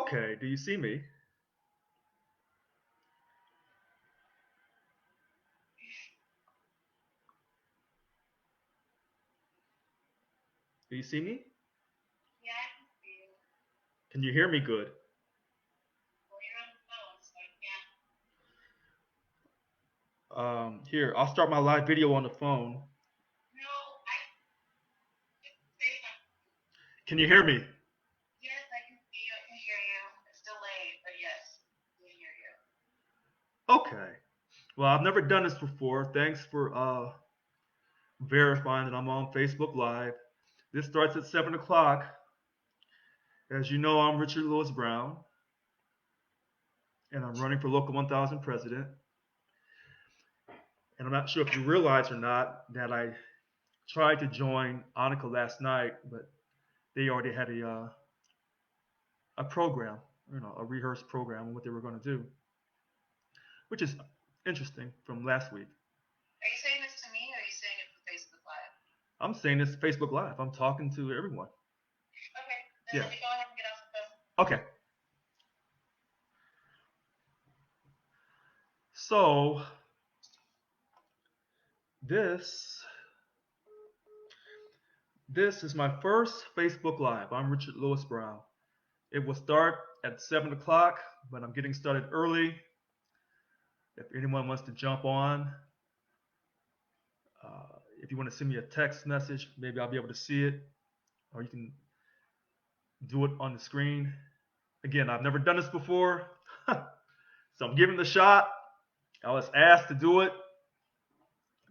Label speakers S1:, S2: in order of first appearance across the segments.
S1: Okay, do you see me? Do you see me? Can you hear me good? Here, I'll start my live video on the phone. Can you hear me? Okay. Well, I've never done this before. Thanks for verifying that I'm on Facebook Live. This starts at 7 o'clock. As you know, I'm Richard Lewis Brown, and I'm running for Local 1000 president. And I'm not sure if you realize or not that I tried to join Annika last night, but they already had a program, a rehearsed program on what they were going to do, which is interesting from last week. I'm saying this Facebook Live. I'm talking to everyone. Yeah. Okay. So this is my first Facebook Live. I'm Richard Lewis Brown. It will start at 7 o'clock, but I'm getting started early. If anyone wants to jump on, if you want to send me a text message, maybe I'll be able to see it, or you can do it on the screen. Again, I've never done this before, so I'm giving it a shot. I was asked to do it.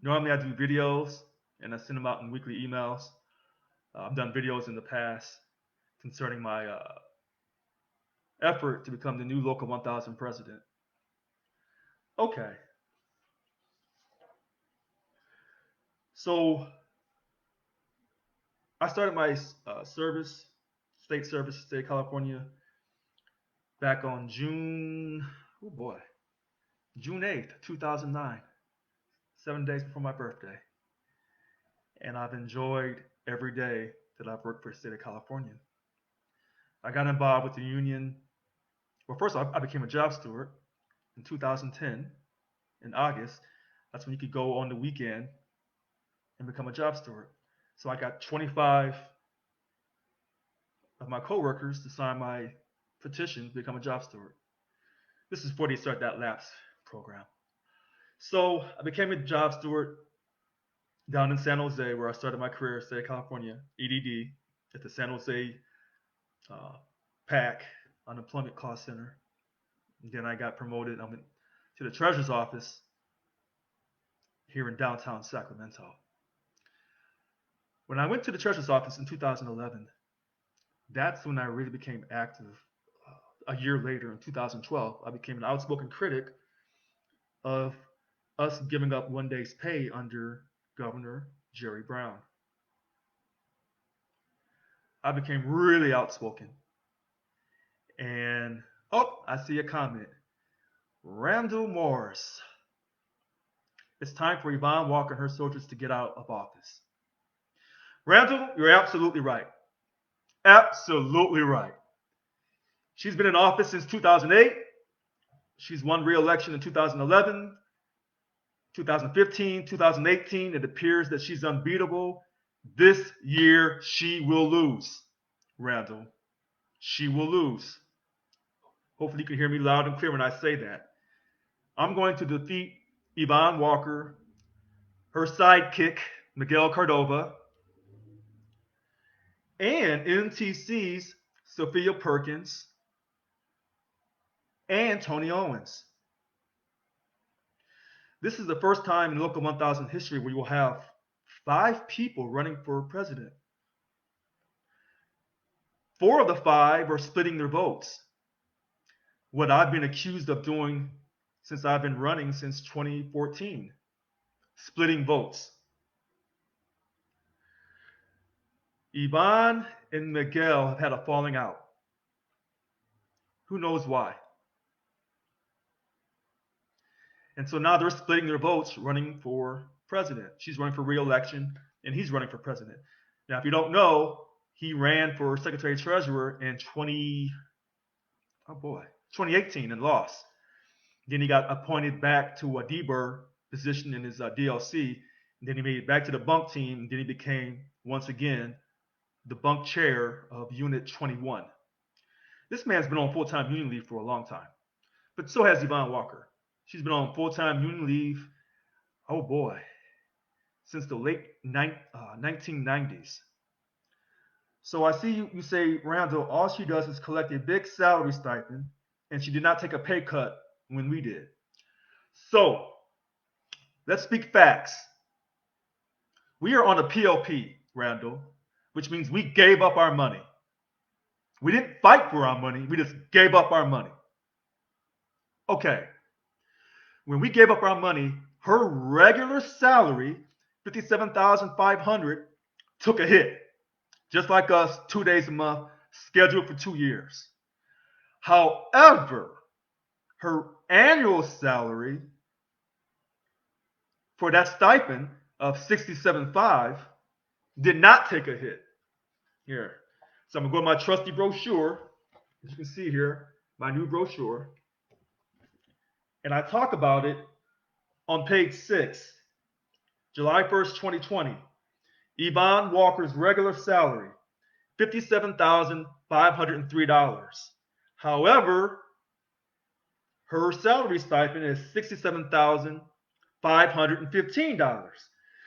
S1: Normally I do videos and I send them out in weekly emails. I've done videos in the past concerning my effort to become the new Local 1000 president. Okay. So I started my state service, state of California, back on June 8th, 2009, 7 days before my birthday. And I've enjoyed every day that I've worked for the state of California. I got involved with the union. Well, first I became a job steward in 2010 in August. That's when you could go on the weekend and become a job steward. So I got 25 of my coworkers to sign my petition to become a job steward. This is before they start that LAPS program. So I became a job steward down in San Jose, where I started my career, state of California, EDD, at the San Jose PAC, Unemployment Cost Center. And then I got promoted. I went to the treasurer's office here in downtown Sacramento. When I went to the treasurer's office in 2011, that's when I really became active. A year later, in 2012, I became an outspoken critic of us giving up one day's pay under Governor Jerry Brown. I became really outspoken. And, I see a comment. Randall Morris. It's time for Yvonne Walker and her soldiers to get out of office. Randall, you're absolutely right. Absolutely right. She's been in office since 2008. She's won re-election in 2011, 2015, 2018. It appears that she's unbeatable. This year, she will lose. Randall, she will lose. Hopefully you can hear me loud and clear when I say that. I'm going to defeat Yvonne Walker, her sidekick, Miguel Cordova, and NTC's Sophia Perkins and Tony Owens. This is the first time in Local 1000 history where you will have 5 people running for president. 4 of the 5 are splitting their votes. What I've been accused of doing since I've been running since 2014, splitting votes. Yvonne and Miguel have had a falling out. Who knows why? And so now they're splitting their votes running for president. She's running for re-election and he's running for president. Now, if you don't know, he ran for Secretary Treasurer in Oh boy, 2018 and lost. Then he got appointed back to a DBER position in his DLC. And then he made it back to the bunk team. And then he became, once again, the bunk chair of Unit 21. This man's been on full-time union leave for a long time. But so has Yvonne Walker. She's been on full-time union leave, oh boy, since the late 1990s. So I see you say, Randall, all she does is collect a big salary stipend, and she did not take a pay cut when we did. So let's speak facts. We are on a PLP, Randall, which means we gave up our money. We didn't fight for our money, we just gave up our money. Okay. When we gave up our money, her regular salary, $57,500, took a hit. Just like us, 2 days a month, scheduled for 2 years. However, her annual salary for that stipend of $67,500 did not take a hit. Here. So I'm going to go to my trusty brochure. As you can see here, my new brochure. And I talk about it on page 6, July 1st, 2020. Yvonne Walker's regular salary, $57,503. However, her salary stipend is $67,515.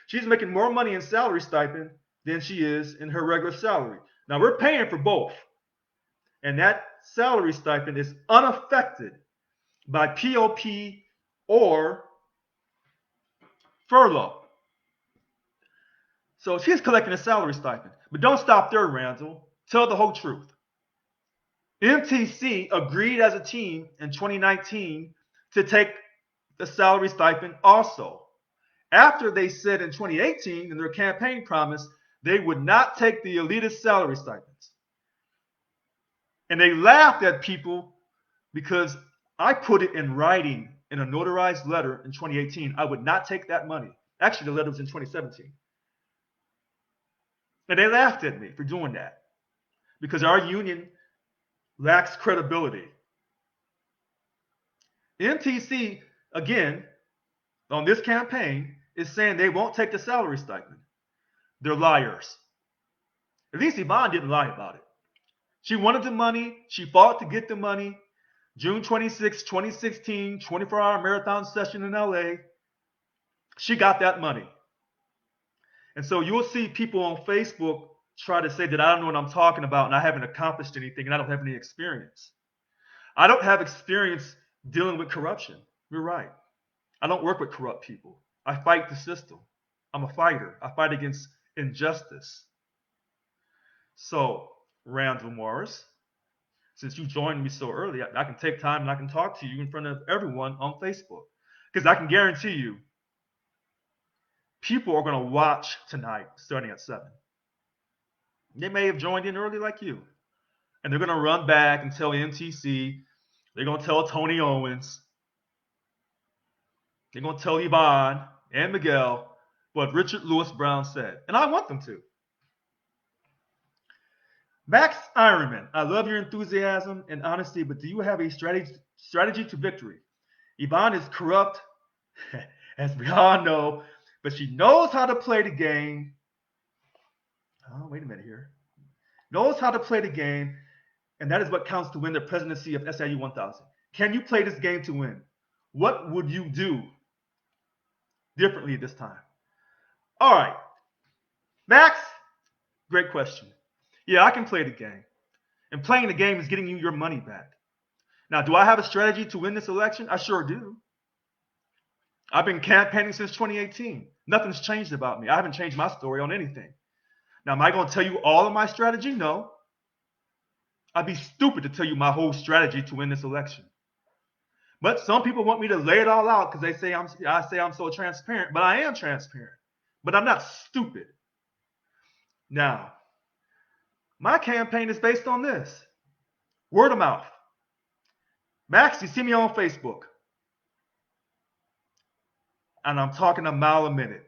S1: She's making more money in salary stipend than she is in her regular salary. Now, we're paying for both. And that salary stipend is unaffected by POP or furlough. So she's collecting a salary stipend. But don't stop there, Randall. Tell the whole truth. MTC agreed as a team in 2019 to take the salary stipend also. After they said in 2018 in their campaign promise they would not take the elitist salary stipends. And they laughed at people because I put it in writing in a notarized letter in 2018. I would not take that money. Actually, the letter was in 2017. And they laughed at me for doing that because our union lacks credibility. MTC, again, on this campaign, is saying they won't take the salary stipend. They're liars. At least Yvonne didn't lie about it. She wanted the money. She fought to get the money. June 26, 2016, 24-hour marathon session in LA. She got that money. And so you'll see people on Facebook try to say that I don't know what I'm talking about and I haven't accomplished anything and I don't have any experience. I don't have experience dealing with corruption. You're right. I don't work with corrupt people. I fight the system. I'm a fighter. I fight against injustice. So, Randall Morris, since you joined me so early, I can take time and I can talk to you in front of everyone on Facebook. Because I can guarantee you, people are going to watch tonight starting at 7. They may have joined in early like you. And they're going to run back and tell MTC. They're going to tell Tony Owens. They're going to tell Yvonne and Miguel what Richard Lewis Brown said. And I want them to. Max Ironman, I love your enthusiasm and honesty, but do you have a strategy to victory? Yvonne is corrupt, as we all know, but she knows how to play the game. Oh, wait a minute here. Knows how to play the game, and that is what counts to win the presidency of SIU 1000. Can you play this game to win? What would you do differently this time? All right. Max, great question. Yeah, I can play the game. And playing the game is getting you your money back. Now, do I have a strategy to win this election? I sure do. I've been campaigning since 2018. Nothing's changed about me. I haven't changed my story on anything. Now, am I going to tell you all of my strategy? No. I'd be stupid to tell you my whole strategy to win this election. But some people want me to lay it all out because I say I'm so transparent, but I am transparent. But I'm not stupid. Now, my campaign is based on this. Word of mouth. Max, you see me on Facebook. And I'm talking a mile a minute.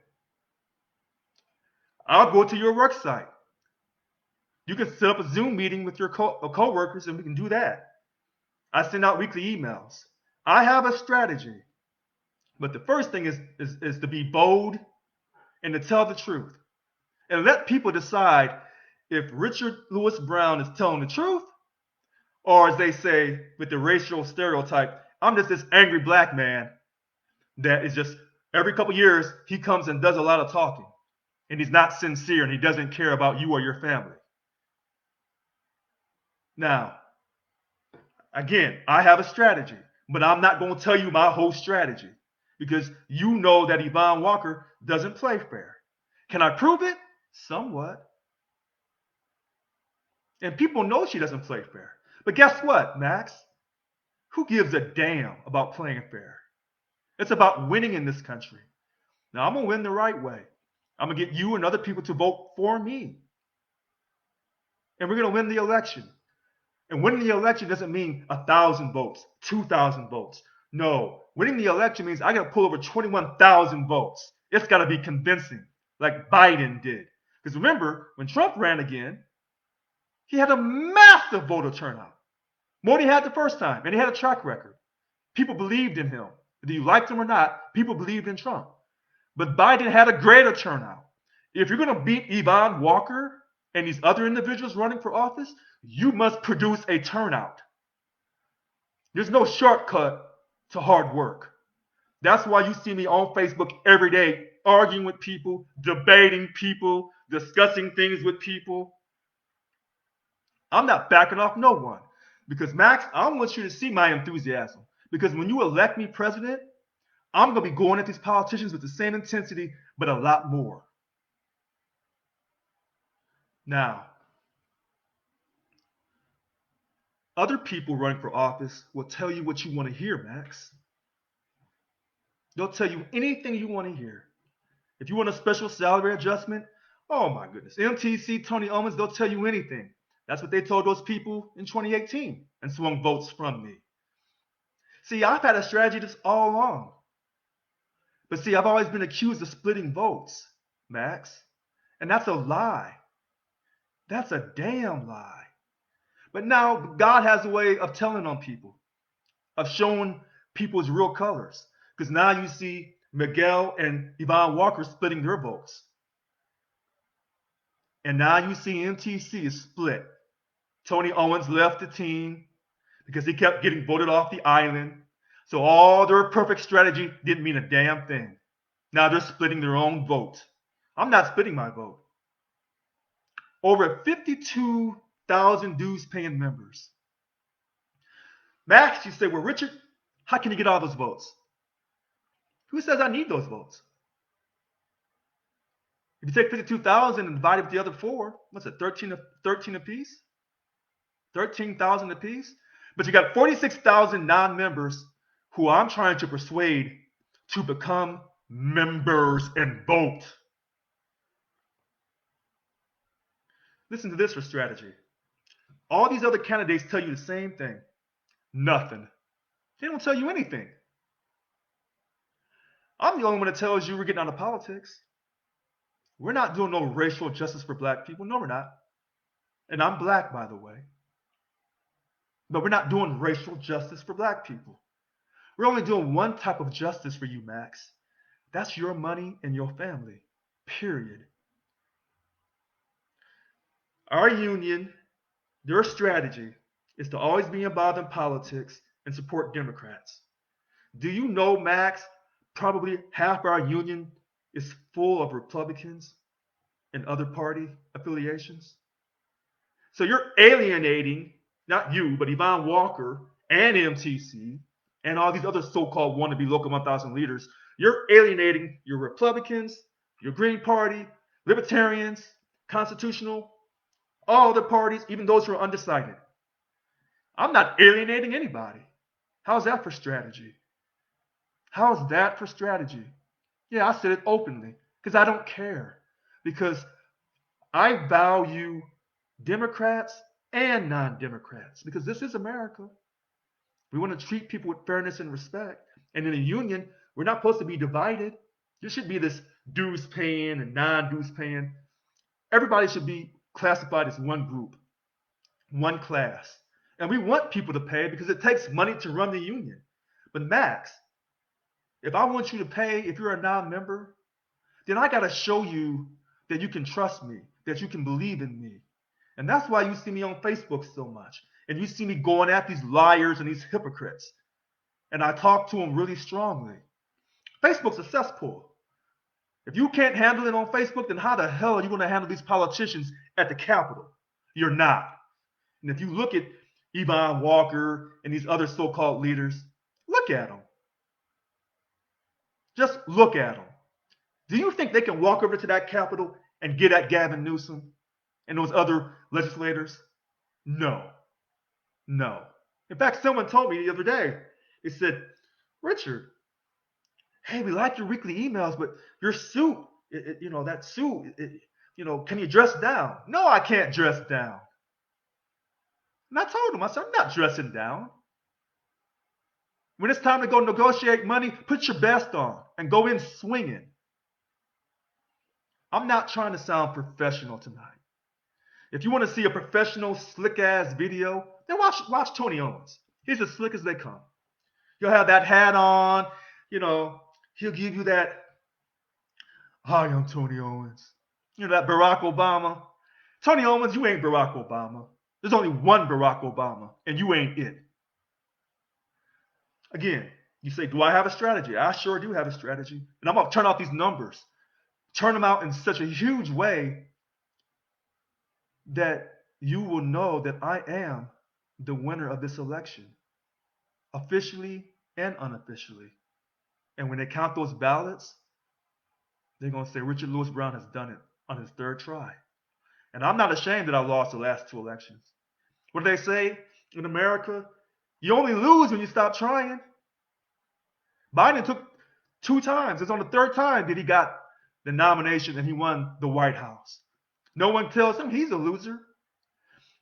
S1: I'll go to your work site. You can set up a Zoom meeting with your co-workers and we can do that. I send out weekly emails. I have a strategy. But the first thing is to be bold and to tell the truth. And let people decide if Richard Lewis Brown is telling the truth, or as they say with the racial stereotype, I'm just this angry black man that is just every couple years he comes and does a lot of talking. And he's not sincere and he doesn't care about you or your family. Now, again, I have a strategy, but I'm not going to tell you my whole strategy because you know that Yvonne Walker doesn't play fair. Can I prove it? Somewhat. And people know she doesn't play fair. But guess what, Max? Who gives a damn about playing fair? It's about winning in this country. Now, I'm going to win the right way. I'm going to get you and other people to vote for me. And we're going to win the election. And winning the election doesn't mean 1,000 votes, 2,000 votes. No, winning the election means I got to pull over 21,000 votes. It's got to be convincing, like Biden did. Because remember, when Trump ran again, he had a massive voter turnout. More than he had the first time, and he had a track record. People believed in him. Whether you liked him or not, people believed in Trump. But Biden had a greater turnout. If you're going to beat Yvonne Walker and these other individuals running for office, you must produce a turnout. There's no shortcut to hard work. That's why you see me on Facebook every day arguing with people, debating people, discussing things with people. I'm not backing off no one. Because, Max, I want you to see my enthusiasm. Because when you elect me president, I'm going to be going at these politicians with the same intensity, but a lot more. Now, other people running for office will tell you what you want to hear, Max. They'll tell you anything you want to hear. If you want a special salary adjustment, oh my goodness. MTC, Tony Owens, they'll tell you anything. That's what they told those people in 2018 and swung votes from me. See, I've had a strategy this all along. But see, I've always been accused of splitting votes, Max. And that's a lie. That's a damn lie. But now God has a way of telling on people, of showing people's real colors. Because now you see Miguel and Yvonne Walker splitting their votes. And now you see MTC is split. Tony Owens left the team because he kept getting voted off the island. So all their perfect strategy didn't mean a damn thing. Now they're splitting their own vote. I'm not splitting my vote. Over 52,000 dues-paying members. Max, you say, well, Richard, how can you get all those votes? Who says I need those votes? If you take 52,000 and divide it with the other four, what's it, 13 apiece? 13,000 apiece? But you got 46,000 non-members who I'm trying to persuade to become members and vote. Listen to this for strategy. All these other candidates tell you the same thing. Nothing. They don't tell you anything. I'm the only one that tells you we're getting out of politics. We're not doing no racial justice for black people. No, we're not. And I'm black, by the way. But we're not doing racial justice for black people. We're only doing one type of justice for you, Max. That's your money and your family. Period. Our union, their strategy is to always be involved in politics and support Democrats. Do you know, Max, probably half our union is full of Republicans and other party affiliations? So you're alienating, not you, but Yvonne Walker and MTC and all these other so-called wannabe local 1,000 leaders. You're alienating your Republicans, your Green Party, Libertarians, Constitutional, all the parties, even those who are undecided. I'm not alienating anybody. How's that for strategy? How's that for strategy? Yeah, I said it openly because I don't care. Because I value Democrats and non-Democrats because this is America. We want to treat people with fairness and respect. And in a union, we're not supposed to be divided. There should be this dues paying and non-dues paying. Everybody should be classified as one group, one class. And we want people to pay because it takes money to run the union. But Max, if I want you to pay, if you're a non-member, then I got to show you that you can trust me, that you can believe in me. And that's why you see me on Facebook so much. And you see me going at these liars and these hypocrites. And I talk to them really strongly. Facebook's a cesspool. If you can't handle it on Facebook, then how the hell are you going to handle these politicians at the Capitol? You're not. And if you look at Yvonne Walker and these other so-called leaders, look at them. Just look at them. Do you think they can walk over to that Capitol and get at Gavin Newsom and those other legislators? No. No. In fact, someone told me the other day, they said, Richard, hey, we like your weekly emails, but your suit, that suit, can you dress down? No, I can't dress down. And I told him, I said, I'm not dressing down. When it's time to go negotiate money, put your best on and go in swinging. I'm not trying to sound professional tonight. If you want to see a professional, slick-ass video, then watch Tony Owens. He's as slick as they come. He'll have that hat on, he'll give you that, hi, I'm Tony Owens. That Barack Obama. Tony Owens, you ain't Barack Obama. There's only one Barack Obama, and you ain't it. Again, you say, do I have a strategy? I sure do have a strategy. And I'm going to turn out these numbers. Turn them out in such a huge way that you will know that I am the winner of this election, officially and unofficially. And when they count those ballots, they're going to say Richard Lewis Brown has done it on his third try. And I'm not ashamed that I lost the last two elections. What do they say in America? You only lose when you stop trying. Biden took 2 times. It's on the third time that he got the nomination and he won the White House. No one tells him he's a loser.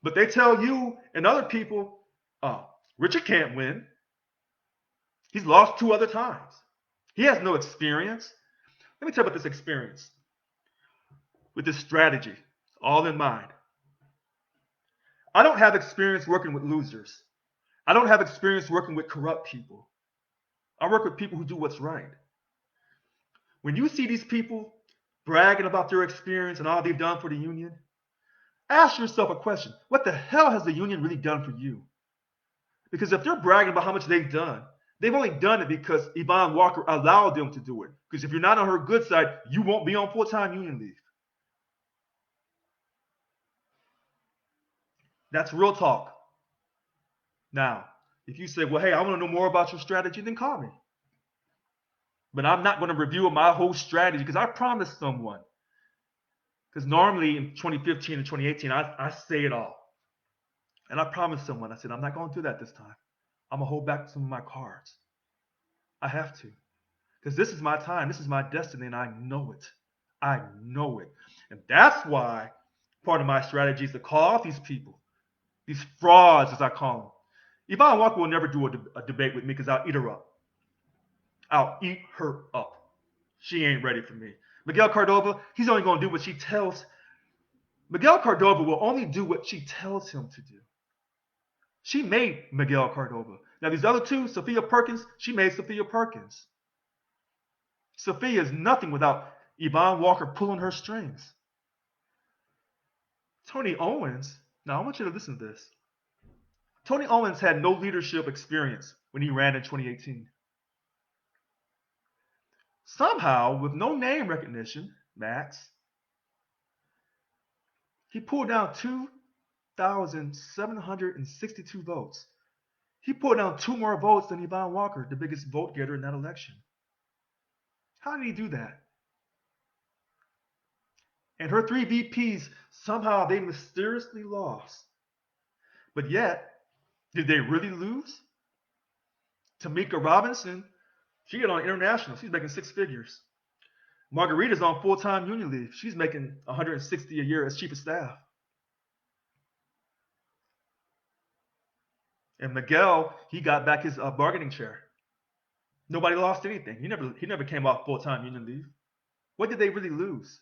S1: But they tell you and other people, Richard can't win. He's lost 2 other times. He has no experience. Let me tell you about this experience with this strategy, all in mind. I don't have experience working with losers. I don't have experience working with corrupt people. I work with people who do what's right. When you see these people bragging about their experience and all they've done for the union, ask yourself a question. What the hell has the union really done for you? Because if they're bragging about how much they've done, they've only done it because Yvonne Walker allowed them to do it. Because if you're not on her good side, you won't be on full-time union leave. That's real talk. Now, if you say, well, hey, I want to know more about your strategy, then call me. But I'm not going to review my whole strategy because I promised someone. Because normally in 2015 and 2018, I say it all. And I promised someone, I said, I'm not going to do that this time. I'm going to hold back some of my cards. I have to. Because this is my time. This is my destiny, and I know it. I know it. And that's why part of my strategy is to call out these people, these frauds, as I call them. Yvonne Walker will never do a debate with me because I'll eat her up. I'll eat her up. She ain't ready for me. Miguel Cordova, he's only going to do what she tells. Miguel Cordova will only do what she tells him to do. She made Miguel Cordova. Now, these other two, Sophia Perkins, she made Sophia Perkins. Sophia is nothing without Yvonne Walker pulling her strings. Tony Owens, now I want you to listen to this. Tony Owens had no leadership experience when he ran in 2018. Somehow, with no name recognition, Max, he pulled down 2,762 votes. He pulled down 2 more votes than Yvonne Walker, the biggest vote getter in that election. How did he do that? And her 3 VPs, somehow they mysteriously lost. But yet, did they really lose? Tamika Robinson, she got on international. She's making 6 figures. Margarita's on full-time union leave. She's making $160 a year as chief of staff. And Miguel, he got back his bargaining chair. Nobody lost anything. He never came off full-time union leave. What did they really lose?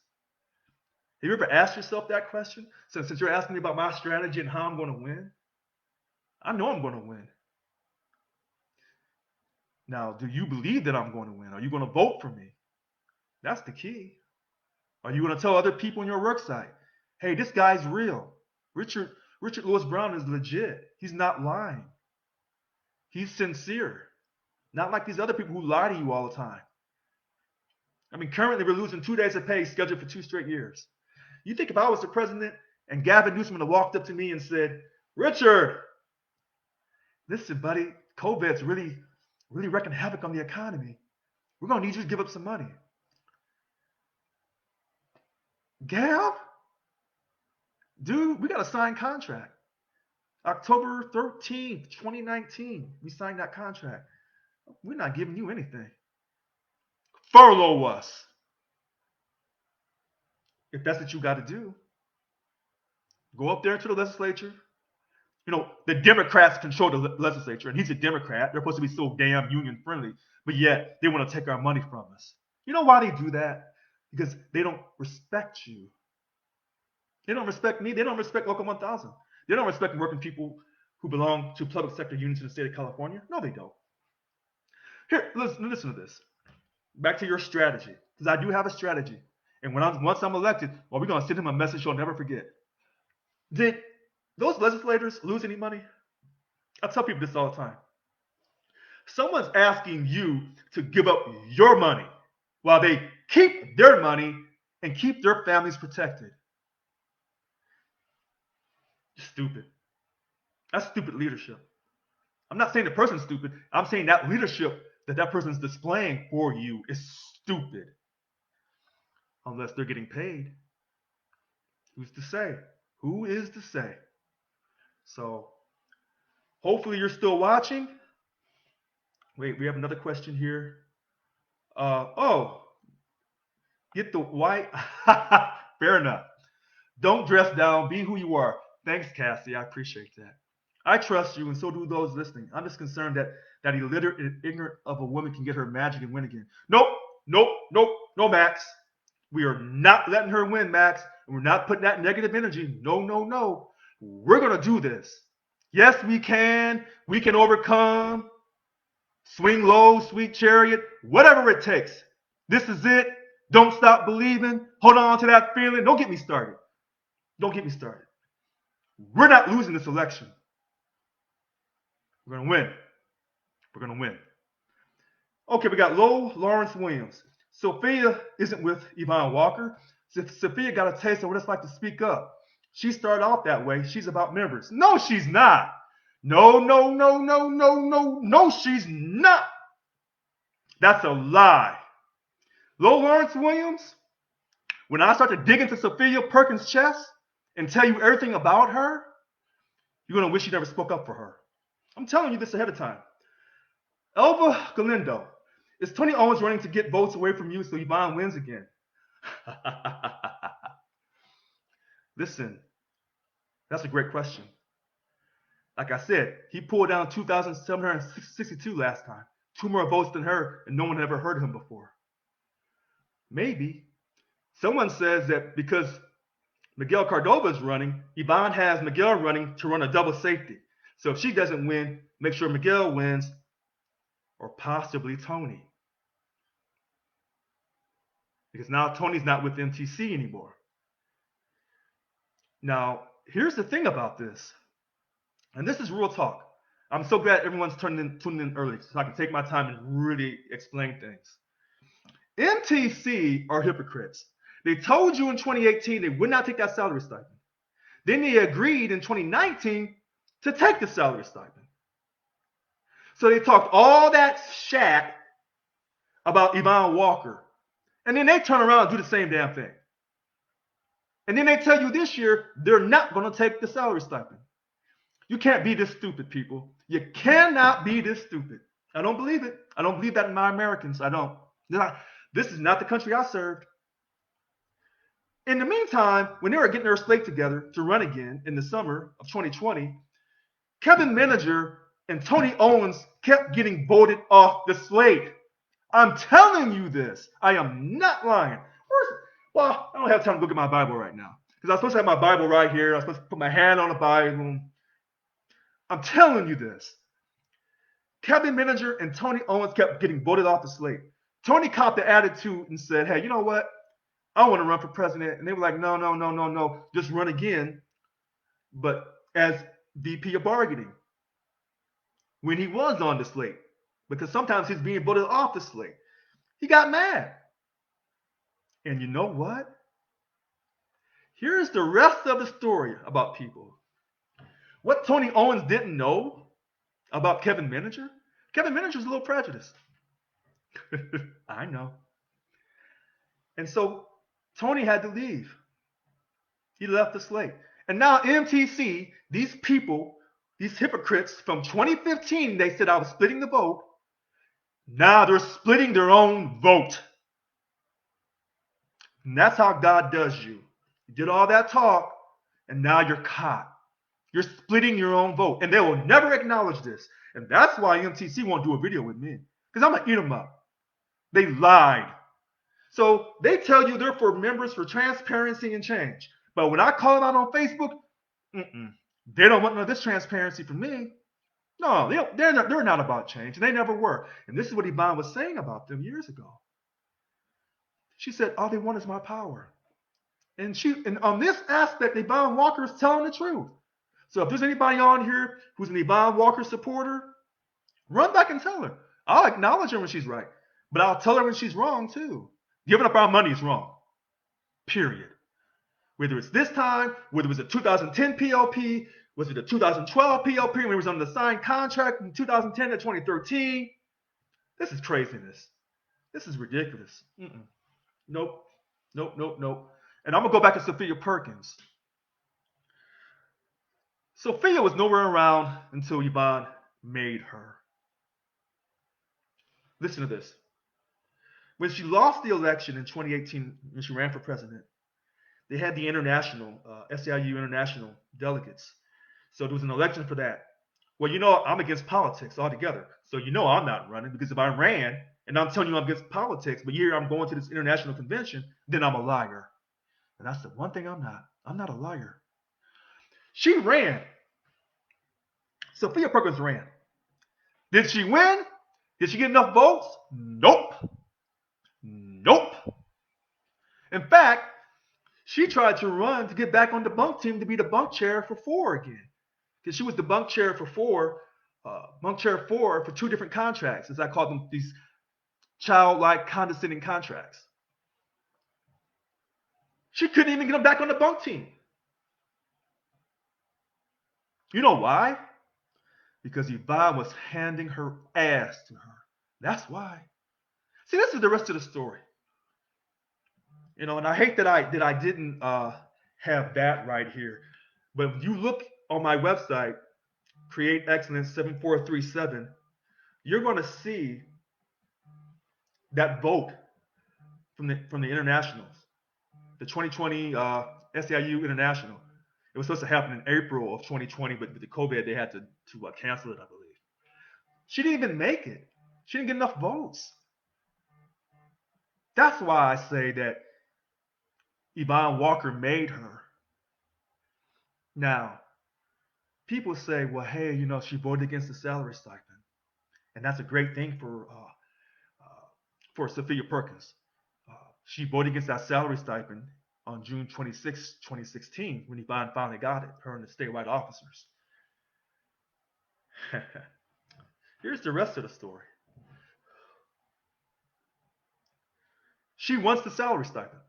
S1: Have you ever asked yourself that question? Since you're asking me about my strategy and how I'm going to win, I know I'm going to win. Now, do you believe that I'm going to win? Are you going to vote for me? That's the key. Are you going to tell other people on your work site, hey, this guy's real. Richard Lewis Brown is legit. He's not lying. He's sincere. Not like these other people who lie to you all the time. I mean, currently we're losing 2 days of pay scheduled for 2 straight years. You think if I was the president and Gavin Newsom would have walked up to me and said, Richard, listen, buddy, COVID's really wreaking havoc on the economy. We're going to need you to give up some money. Gav? Dude, we got a signed contract. October 13th, 2019, we signed that contract. We're not giving you anything. Furlough us. If that's what you got to do, go up there to the legislature. You know, the Democrats control the legislature, and he's a Democrat. They're supposed to be so damn union friendly, but yet they want to take our money from us. You know why they do that? Because they don't respect you. They don't respect me. They don't respect Local 1000. They don't respect working people who belong to public sector unions in the state of California. No, they don't. Here, listen to this. Back to your strategy, because I do have a strategy. And once I'm elected, well, we're going to send him a message he'll never forget. Did those legislators lose any money? I tell people this all the time. Someone's asking you to give up your money while they keep their money and keep their families protected. Stupid. That's stupid leadership. I'm not saying the person's stupid. I'm saying that leadership that person's displaying for you is stupid. Unless they're getting paid. Who's to say? Who is to say? So, hopefully you're still watching. Wait, we have another question here. Get the white. Fair enough. Don't dress down. Be who you are. Thanks, Cassie. I appreciate that. I trust you, and so do those listening. I'm just concerned that illiterate and ignorant of a woman can get her magic and win again. Nope, no, Max. We are not letting her win, Max. And we're not putting that negative energy. No. We're going to do this. Yes, we can. We can overcome. Swing low, sweet chariot, whatever it takes. This is it. Don't stop believing. Hold on to that feeling. Don't get me started. We're not losing this election. We're going to win. Okay, we got Lawrence Williams. Sophia isn't with Yvonne Walker. Sophia got a taste of what it's like to speak up. She started off that way. She's about members. No, she's not. No, she's not. That's a lie. Lawrence Williams, when I start to dig into Sophia Perkins' chest and tell you everything about her, you're going to wish you never spoke up for her. I'm telling you this ahead of time. Elva Galindo, is Tony Owens running to get votes away from you so Yvonne wins again? Listen, that's a great question. Like I said, he pulled down 2,762 last time. 2 more votes than her, and no one had ever heard of him before. Maybe. Someone says that because Miguel Cardova is running, Yvonne has Miguel running to run a double safety. So if she doesn't win, make sure Miguel wins, or possibly Tony. Because now Tony's not with MTC anymore. Now, here's the thing about this. And this is real talk. I'm so glad everyone's tuning in early so I can take my time and really explain things. MTC are hypocrites. They told you in 2018 they would not take that salary stipend. Then they agreed in 2019 to take the salary stipend. So they talked all that shat about Yvonne Walker. And then they turn around and do the same damn thing. And then they tell you this year they're not going to take the salary stipend. You can't be this stupid, people. You cannot be this stupid. I don't believe it. I don't believe that in my Americans. I don't. This is not the country I served. In the meantime, when they were getting their slate together to run again in the summer of 2020, Kevin Manager and Tony Owens kept getting voted off the slate. I'm telling you this. I am not lying. Well, I don't have time to look at my Bible right now because I'm supposed to have my Bible right here. I'm supposed to put my hand on the Bible. I'm telling you this. Kevin Manager and Tony Owens kept getting voted off the slate. Tony copped the attitude and said, hey, you know what? I want to run for president. And they were like, no, no, no, no, no. Just run again. But as VP of bargaining, when he was on the slate, because sometimes he's being voted off the slate, he got mad. And you know what? Here's the rest of the story about people. What Tony Owens didn't know about Kevin Manager a little prejudiced. I know. And so Tony had to leave. He left the slate. And now MTC, these people, these hypocrites from 2015, they said I was splitting the vote. Now they're splitting their own vote. And that's how God does you. You did all that talk, and now you're caught. You're splitting your own vote. And they will never acknowledge this. And that's why MTC won't do a video with me. Because I'm going to eat them up. They lied. So they tell you they're for members for transparency and change. But when I call them out on Facebook, they don't want none of this transparency from me. No, they're not about change. And they never were. And this is what Yvonne was saying about them years ago. She said, all they want is my power. And on this aspect, Yvonne Walker is telling the truth. So if there's anybody on here who's an Yvonne Walker supporter, run back and tell her. I'll acknowledge her when she's right. But I'll tell her when she's wrong, too. Giving up our money is wrong. Period. Whether it's this time, whether it was a 2010 PLP, was it a 2012 PLP when it was on the signed contract from 2010 to 2013? This is craziness. This is ridiculous. Nope. Nope, nope, nope. And I'm going to go back to Sophia Perkins. Sophia was nowhere around until Yvonne made her. Listen to this. When she lost the election in 2018, when she ran for president, they had the international, SEIU international delegates. So there was an election for that. Well, you know, I'm against politics altogether. So you know I'm not running, because if I ran and I'm telling you I'm against politics, but here I'm going to this international convention, then I'm a liar. And that's the one thing I'm not. I'm not a liar. She ran. Sophia Perkins ran. Did she win? Did she get enough votes? Nope. Nope. In fact, she tried to run to get back on the bunk team to be the bunk chair for 4 again. Because she was the bunk chair for 4 for 2 different contracts, as I call them, these childlike condescending contracts. She couldn't even get them back on the bunk team. You know why? Because Yvonne was handing her ass to her. That's why. See, this is the rest of the story. You know, and I hate that I didn't have that right here. But if you look on my website, Create Excellence 7437, you're going to see that vote from the internationals, the 2020 SEIU International. It was supposed to happen in April of 2020, but with the COVID, they had to cancel it, I believe. She didn't even make it. She didn't get enough votes. That's why I say that Yvonne Walker made her. Now, people say, well, hey, you know, she voted against the salary stipend. And that's a great thing for Sophia Perkins. She voted against that salary stipend on June 26, 2016, when Yvonne finally got it, her and the statewide officers. Here's the rest of the story. She wants the salary stipend.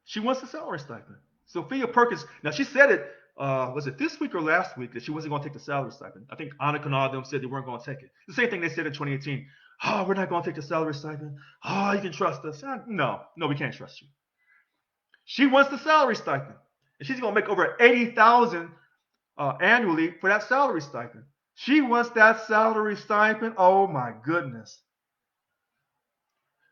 S1: She wants the salary stipend. Sophia Perkins, now she said it, was it this week or last week, that she wasn't going to take the salary stipend. I think Annika and all of them said they weren't going to take it. The same thing they said in 2018. Oh, we're not going to take the salary stipend. Oh, you can trust us. No, we can't trust you. She wants the salary stipend. And she's going to make over $80,000 annually for that salary stipend. She wants that salary stipend. Oh, my goodness.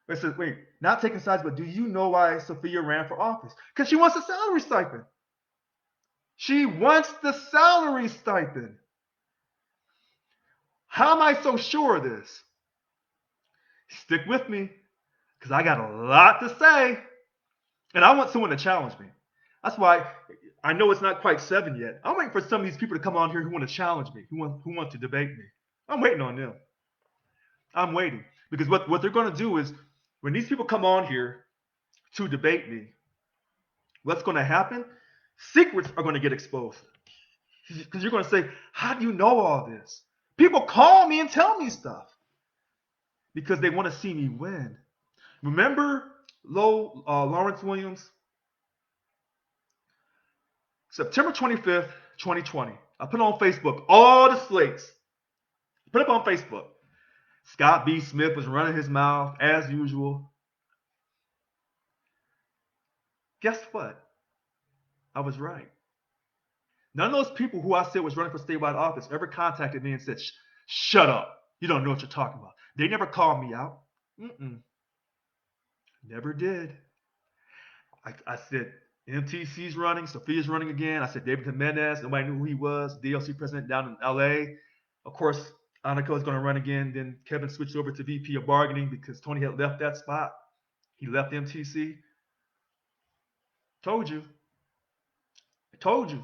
S1: Wait, not taking sides, but do you know why Sophia ran for office? Because she wants a salary stipend. She wants the salary stipend. How am I so sure of this? Stick with me, because I got a lot to say. And I want someone to challenge me. That's why I know it's not quite 7 yet. I'm waiting for some of these people to come on here who want to challenge me, who want to debate me. I'm waiting on them. I'm waiting. Because what they're going to do is when these people come on here to debate me, what's going to happen? Secrets are going to get exposed. Because you're going to say, how do you know all this? People call me and tell me stuff because they want to see me win. Remember Lawrence Williams? September 25th, 2020. I put on Facebook all the slates. Put it up on Facebook. Scott B. Smith was running his mouth as usual. Guess what? I was right. None of those people who I said was running for statewide office ever contacted me and said, shut up. You don't know what you're talking about. They never called me out. Never did. I said, MTC's running, Sophia's running again. I said, David Jimenez, nobody knew who he was, DLC president down in LA. Of course, Annika is going to run again. Then Kevin switched over to VP of bargaining because Tony had left that spot. He left MTC. Told you. I told you.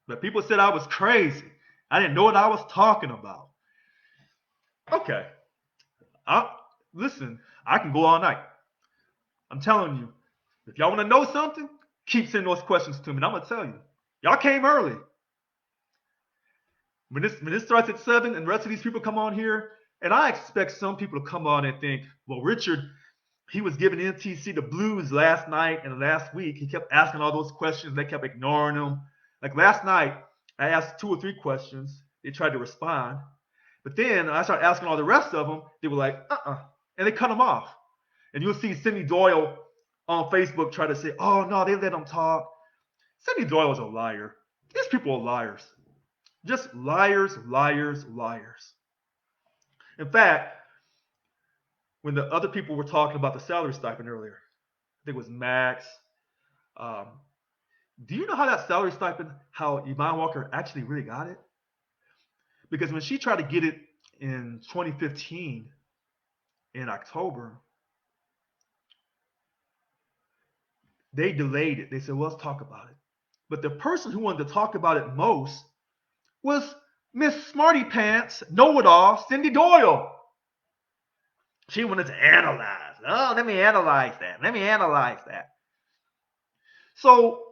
S1: But people said I was crazy. I didn't know what I was talking about. Okay. Listen, I can go all night. I'm telling you. If y'all want to know something, keep sending those questions to me, and I'm going to tell you. Y'all came early. When this starts at 7 and the rest of these people come on here, and I expect some people to come on and think, well, Richard, he was giving NTC the blues last night and last week. He kept asking all those questions. They kept ignoring them. Like last night, I asked 2 or 3 questions. They tried to respond. But then I started asking all the rest of them. They were like, and they cut them off. And you'll see Cindy Doyle on Facebook try to say, oh, no, they let them talk. Cindy Doyle is a liar. These people are liars. Just liars, liars, liars. In fact, when the other people were talking about the salary stipend earlier, I think it was Max. Do you know how that salary stipend, how Yvonne Walker actually really got it? Because when she tried to get it in 2015, in October, they delayed it. They said, well, let's talk about it. But the person who wanted to talk about it most was Miss Smarty Pants, know-it-all, Cindy Doyle. She wanted to analyze. Oh, let me analyze that. Let me analyze that. So,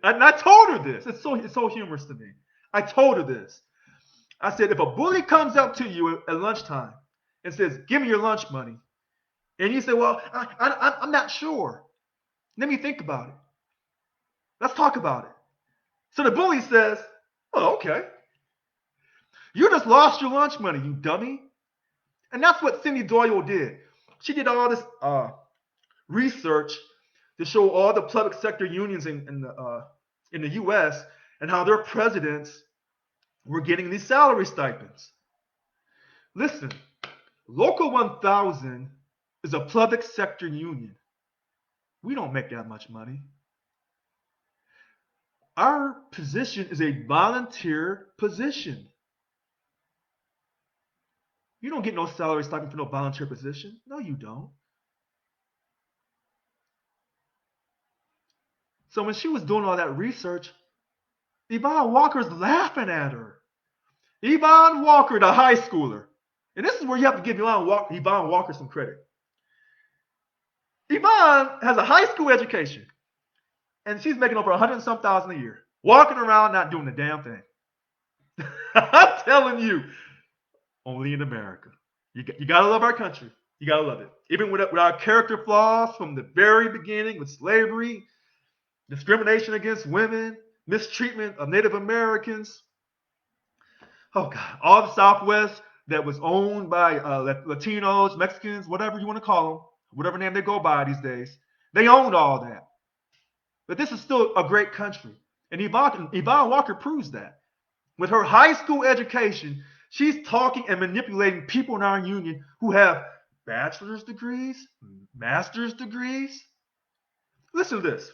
S1: and I told her this. It's so humorous to me. I told her this. I said, if a bully comes up to you at lunchtime and says, give me your lunch money, and you say, well, I'm not sure. Let me think about it. Let's talk about it. So the bully says, oh, okay. You just lost your lunch money, you dummy. And that's what Cindy Doyle did. She did all this research to show all the public sector unions in the U.S. and how their presidents were getting these salary stipends. Listen, Local 1000 is a public sector union. We don't make that much money. Our position is a volunteer position. You don't get no salary stipend for no volunteer position. No, you don't. So when she was doing all that research, Yvonne Walker's laughing at her. Yvonne Walker, the high schooler. And this is where you have to give Yvonne Walker some credit. Yvonne has a high school education. And she's making over $100 and some thousand a year. Walking around not doing a damn thing. I'm telling you. Only in America. You got to love our country. You got to love it. Even with our character flaws from the very beginning with slavery, discrimination against women, mistreatment of Native Americans. Oh, God. All the Southwest that was owned by Latinos, Mexicans, whatever you want to call them, whatever name they go by these days. They owned all that. But this is still a great country. And Yvonne Walker proves that. With her high school education, she's talking and manipulating people in our union who have bachelor's degrees, master's degrees. Listen to this.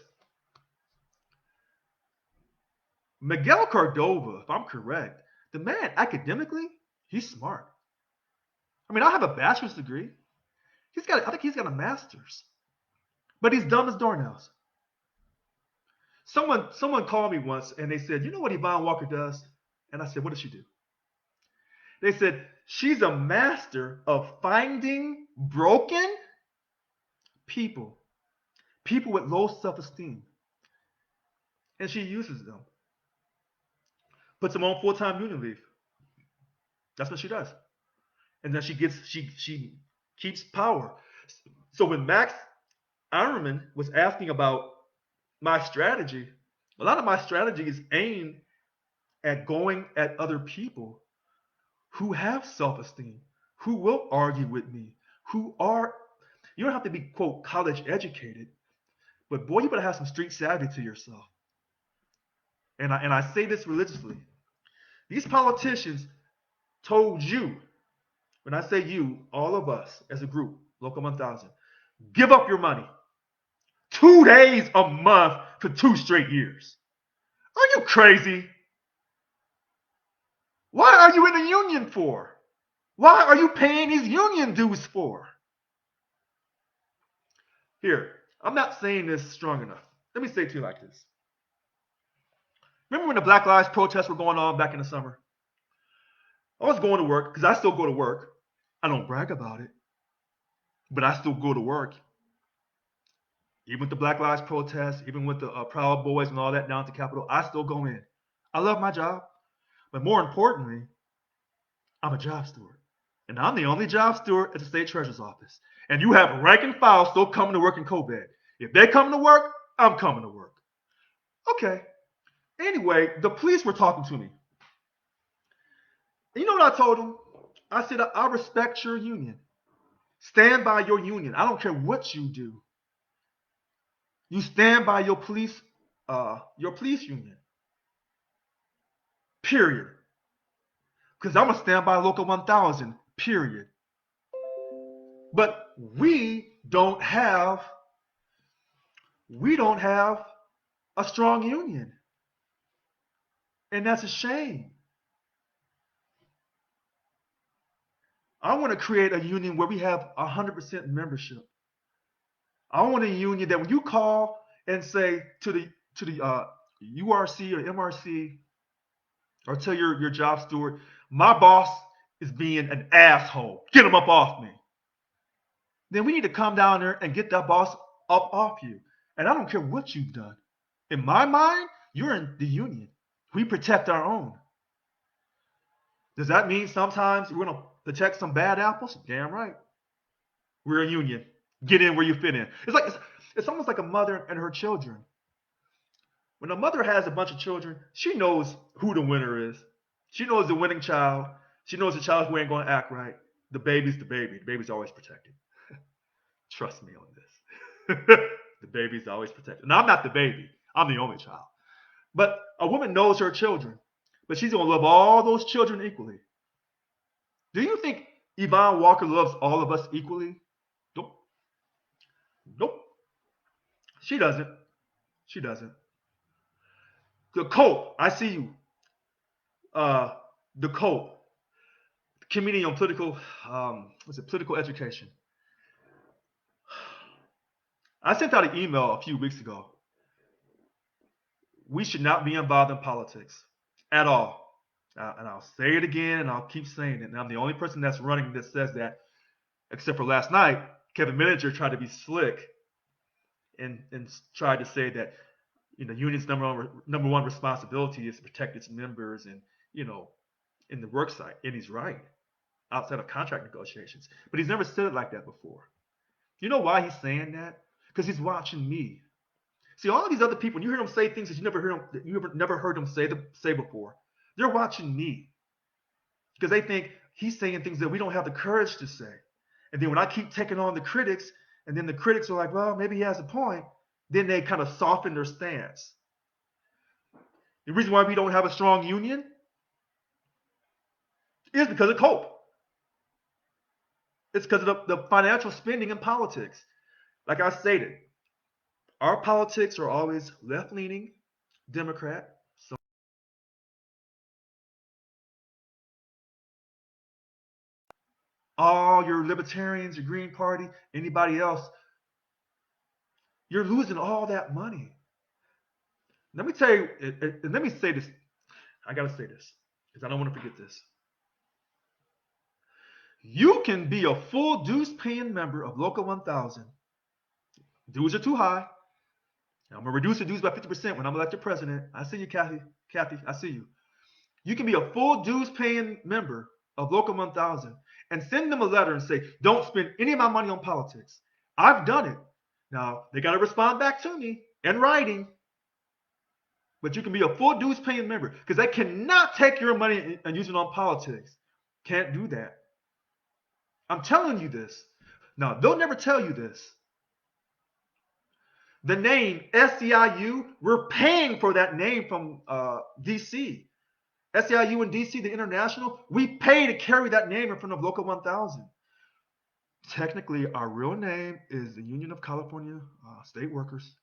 S1: Miguel Cordova, if I'm correct, the man academically, he's smart. I mean, I have a bachelor's degree. I think he's got a master's. But he's dumb as doornails. Someone called me once and they said, you know what Yvonne Walker does? And I said, what does she do? They said, she's a master of finding broken people, people with low self-esteem. And she uses them, puts them on full-time union leave. That's what she does. And then she keeps power. So when Max Ironman was asking about my strategy, a lot of my strategy is aimed at going at other people who have self-esteem, who will argue with me, who are, you don't have to be, quote, college educated, but boy, you better have some street savvy to yourself. And I say this religiously. These politicians told you, when I say you, all of us as a group, Local 1000, give up your money. 2 days a month for 2 straight years. Are you crazy? Why are you in the union for? Why are you paying these union dues for? Here, I'm not saying this strong enough. Let me say it to you like this. Remember when the Black Lives protests were going on back in the summer? I was going to work because I still go to work. I don't brag about it, but I still go to work. Even with the Black Lives protests, even with the Proud Boys and all that down at the Capitol, I still go in. I love my job, but more importantly, I'm a job steward. And I'm the only job steward at the state treasurer's office. And you have rank and file still coming to work in COBED. If they come to work, I'm coming to work. Okay. Anyway, the police were talking to me. And you know what I told them? I said, I respect your union. Stand by your union. I don't care what you do. You stand by your police union. Period. Because I'm gonna stand by Local 1000. Period. But we don't have a strong union. And that's a shame. I want to create a union where we have 100% membership. I want a union that when you call and say to the URC or MRC or tell your job steward, my boss is being an asshole. Get him up off me. Then we need to come down there and get that boss up off you. And I don't care what you've done. In my mind, you're in the union. We protect our own. Does that mean sometimes we're going to protect some bad apples? Damn right. We're a union. Get in where you fit in. It's almost like a mother and her children. When a mother has a bunch of children, she knows who the winner is. She knows the winning child. She knows the child who ain't going to act right. The baby's the baby. The baby's always protected. Trust me on this. The baby's always protected. Now, I'm not the baby. I'm the only child. But a woman knows her children. But she's going to love all those children equally. Do you think Yvonne Walker loves all of us equally? Nope. Nope. She doesn't. She doesn't. The COPE, I see you. The COPE, Committee on Political, political education. I sent out an email a few weeks ago. We should not be involved in politics at all. And I'll say it again, and I'll keep saying it. And I'm the only person that's running that says that, except for last night. Kevin Miniger tried to be slick and tried to say that union's number one responsibility is to protect its members and in the work site. And he's right, outside of contract negotiations. But he's never said it like that before. You know why he's saying that? Because he's watching me. See, all of these other people, when you hear them say things that you never heard them say before, they're watching me. Because they think he's saying things that we don't have the courage to say. And then when I keep taking on the critics, and then the critics are like, well, maybe he has a point, then they kind of soften their stance. The reason why we don't have a strong union is because of COPE. It's because of the financial spending in politics. Like I stated, our politics are always left-leaning, Democrat. So all your libertarians, your Green Party, anybody else, you're losing all that money. Let me tell you, and let me say this. I got to say this because I don't want to forget this. You can be a full dues paying member of Local 1000. Dues are too high. I'm going to reduce the dues by 50% when I'm elected president. I see you, Kathy. Kathy, I see you. You can be a full dues paying member of Local 1000 and send them a letter and say, don't spend any of my money on politics. I've done it. Now, they got to respond back to me in writing. But you can be a full dues paying member because they cannot take your money and use it on politics. Can't do that. I'm telling you this. Now, they'll never tell you this. The name SEIU, we're paying for that name from DC. SEIU in DC, the international, we pay to carry that name in front of Local 1000. Technically, our real name is the Union of California State Workers.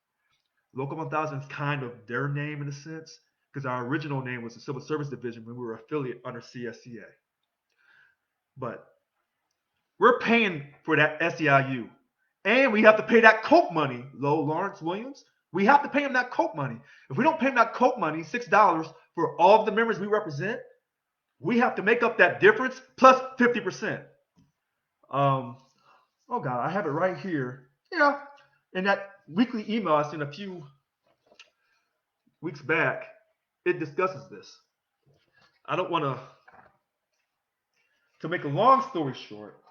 S1: Local 1000 is kind of their name in a sense because our original name was the Civil Service Division when we were affiliate under CSCA. But we're paying for that SEIU. And we have to pay that Coke money, Lawrence Williams. We have to pay him that Coke money. If we don't pay him that Coke money, $6 for all of the members we represent, we have to make up that difference plus 50%. Oh God, I have it right here. Yeah, in that weekly email I sent a few weeks back, it discusses this. I don't want to make a long story short,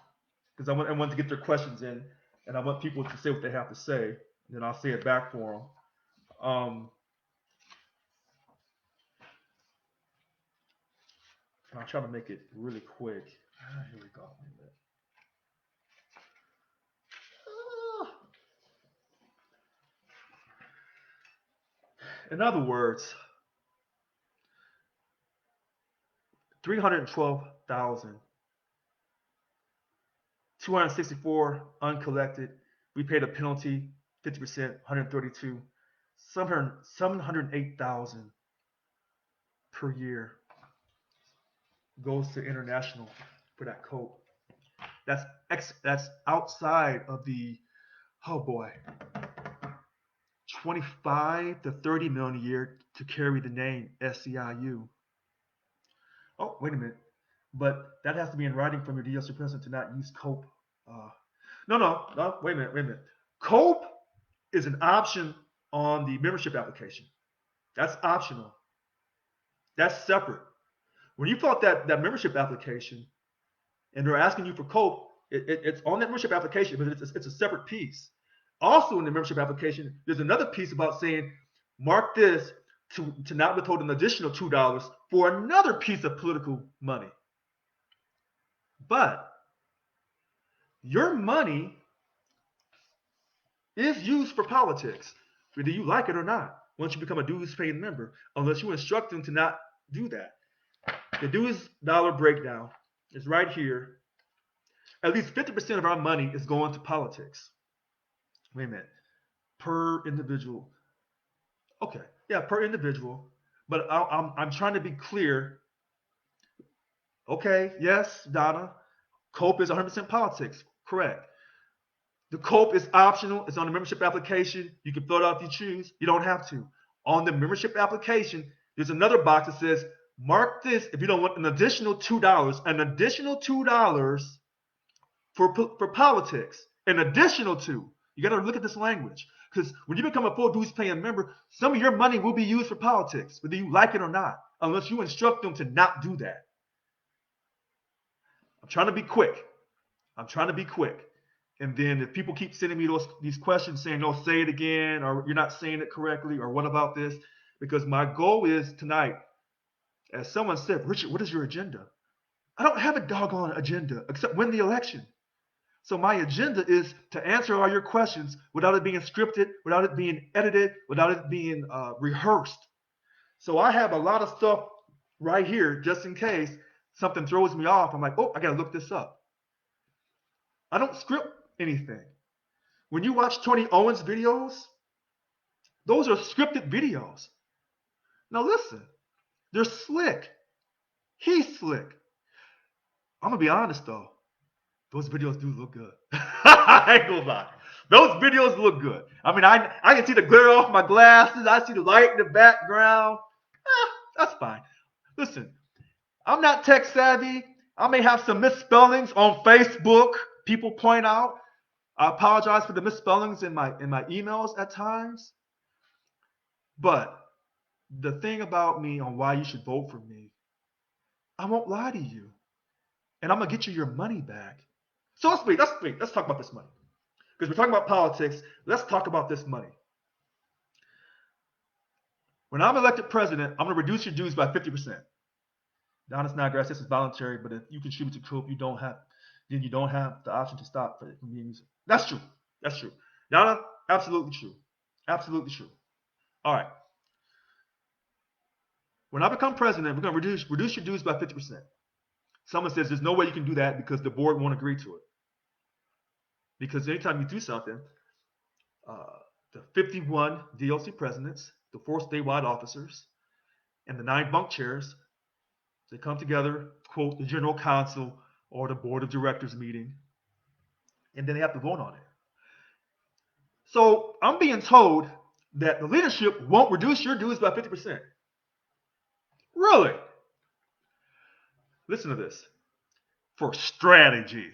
S1: because I want to get their questions in, and I want people to say what they have to say, and then I'll say it back for them. I'll try to make it really quick. Here we go. In other words, 312,264 uncollected. We paid a penalty, 50%, 132, 708,000 per year goes to international for that coat. That's outside of the 25 to 30 million a year to carry the name SEIU. Oh, wait a minute. But that has to be in writing from your DSC president to not use COPE. No, wait a minute. COPE is an option on the membership application. That's optional. That's separate. When you fill out that membership application and they're asking you for COPE, it's on that membership application, but it's a separate piece. Also in the membership application, there's another piece about saying, mark this to not withhold an additional $2 for another piece of political money. But your money is used for politics, whether you like it or not, once you become a dues-paying member, unless you instruct them to not do that. The dues dollar breakdown is right here. At least 50% of our money is going to politics. Wait a minute. Per individual. Okay. Yeah, per individual. But I'm trying to be clear. Okay, yes, Donna. COPE is 100% politics. Correct. The COPE is optional. It's on the membership application. You can fill it out if you choose. You don't have to. On the membership application, there's another box that says, mark this if you don't want an additional $2. An additional $2 for politics. An additional $2. You got to look at this language. Because when you become a full dues paying member, some of your money will be used for politics, whether you like it or not, unless you instruct them to not do that. I'm trying to be quick. And then if people keep sending me these questions saying, no, say it again, or you're not saying it correctly, or what about this? Because my goal is tonight, as someone said, Richard, what is your agenda? I don't have a doggone agenda except win the election. So my agenda is to answer all your questions without it being scripted, without it being edited, without it being rehearsed. So I have a lot of stuff right here just in case something throws me off. I'm like, oh, I got to look this up. I don't script anything. When you watch Tony Owens videos, those are scripted videos. Now listen, they're slick. He's slick. I'm going to be honest though. Those videos do look good. I ain't gonna lie. Those videos look good. I mean, I can see the glare off my glasses. I see the light in the background. That's fine. Listen, I'm not tech savvy. I may have some misspellings on Facebook. People point out. I apologize for the misspellings in my emails at times. But the thing about me on why you should vote for me, I won't lie to you. And I'm gonna get you your money back. So let's wait. Let's talk about this money. Because we're talking about politics. Let's talk about this money. When I'm elected president, I'm gonna reduce your dues by 50%. Now, it's not grass, this is voluntary, but if you contribute to COOP, you don't have the option to stop it from being used. That's true. That's true. Donna, absolutely true. Absolutely true. All right. When I become president, we're going to reduce your dues by 50%. Someone says there's no way you can do that because the board won't agree to it. Because anytime you do something, the 51 DLC presidents, the 4 statewide officers, and the 9 bunk chairs, they come together, quote, the general council or the board of directors meeting, and then they have to vote on it. So I'm being told that the leadership won't reduce your dues by 50%. Really? Listen to this. For strategy,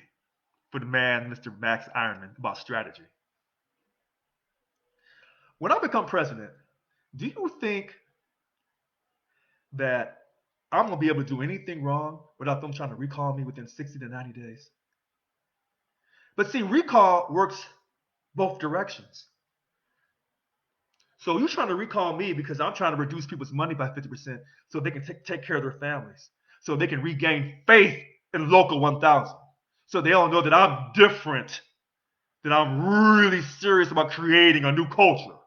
S1: for the man, Mr. Max Ironman, about strategy. When I become president, do you think that I'm going to be able to do anything wrong without them trying to recall me within 60 to 90 days? But see, recall works both directions. So you're trying to recall me because I'm trying to reduce people's money by 50% so they can take care of their families, so they can regain faith in Local 1000, so they all know that I'm different, that I'm really serious about creating a new culture.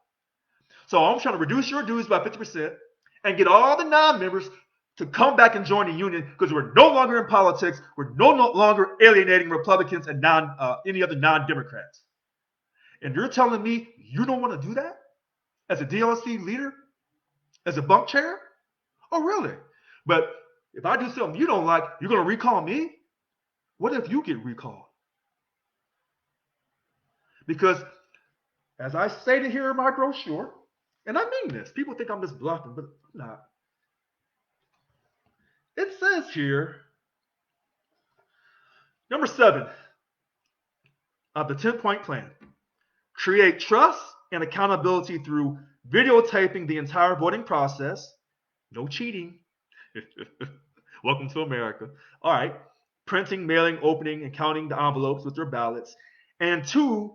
S1: So I'm trying to reduce your dues by 50% and get all the non-members to come back and join the union because we're no longer in politics. We're no longer alienating Republicans and any other non-Democrats. And you're telling me you don't want to do that as a DLC leader, as a bunk chair? Oh, really? But if I do something you don't like, you're going to recall me? What if you get recalled? Because as I stated here in my brochure, and I mean this, people think I'm just bluffing, but I'm not. It says here, number 7 of the 10-point plan, create trust and accountability through videotaping the entire voting process. No cheating. Welcome to America. All right. Printing, mailing, opening, and counting the envelopes with their ballots. And 2,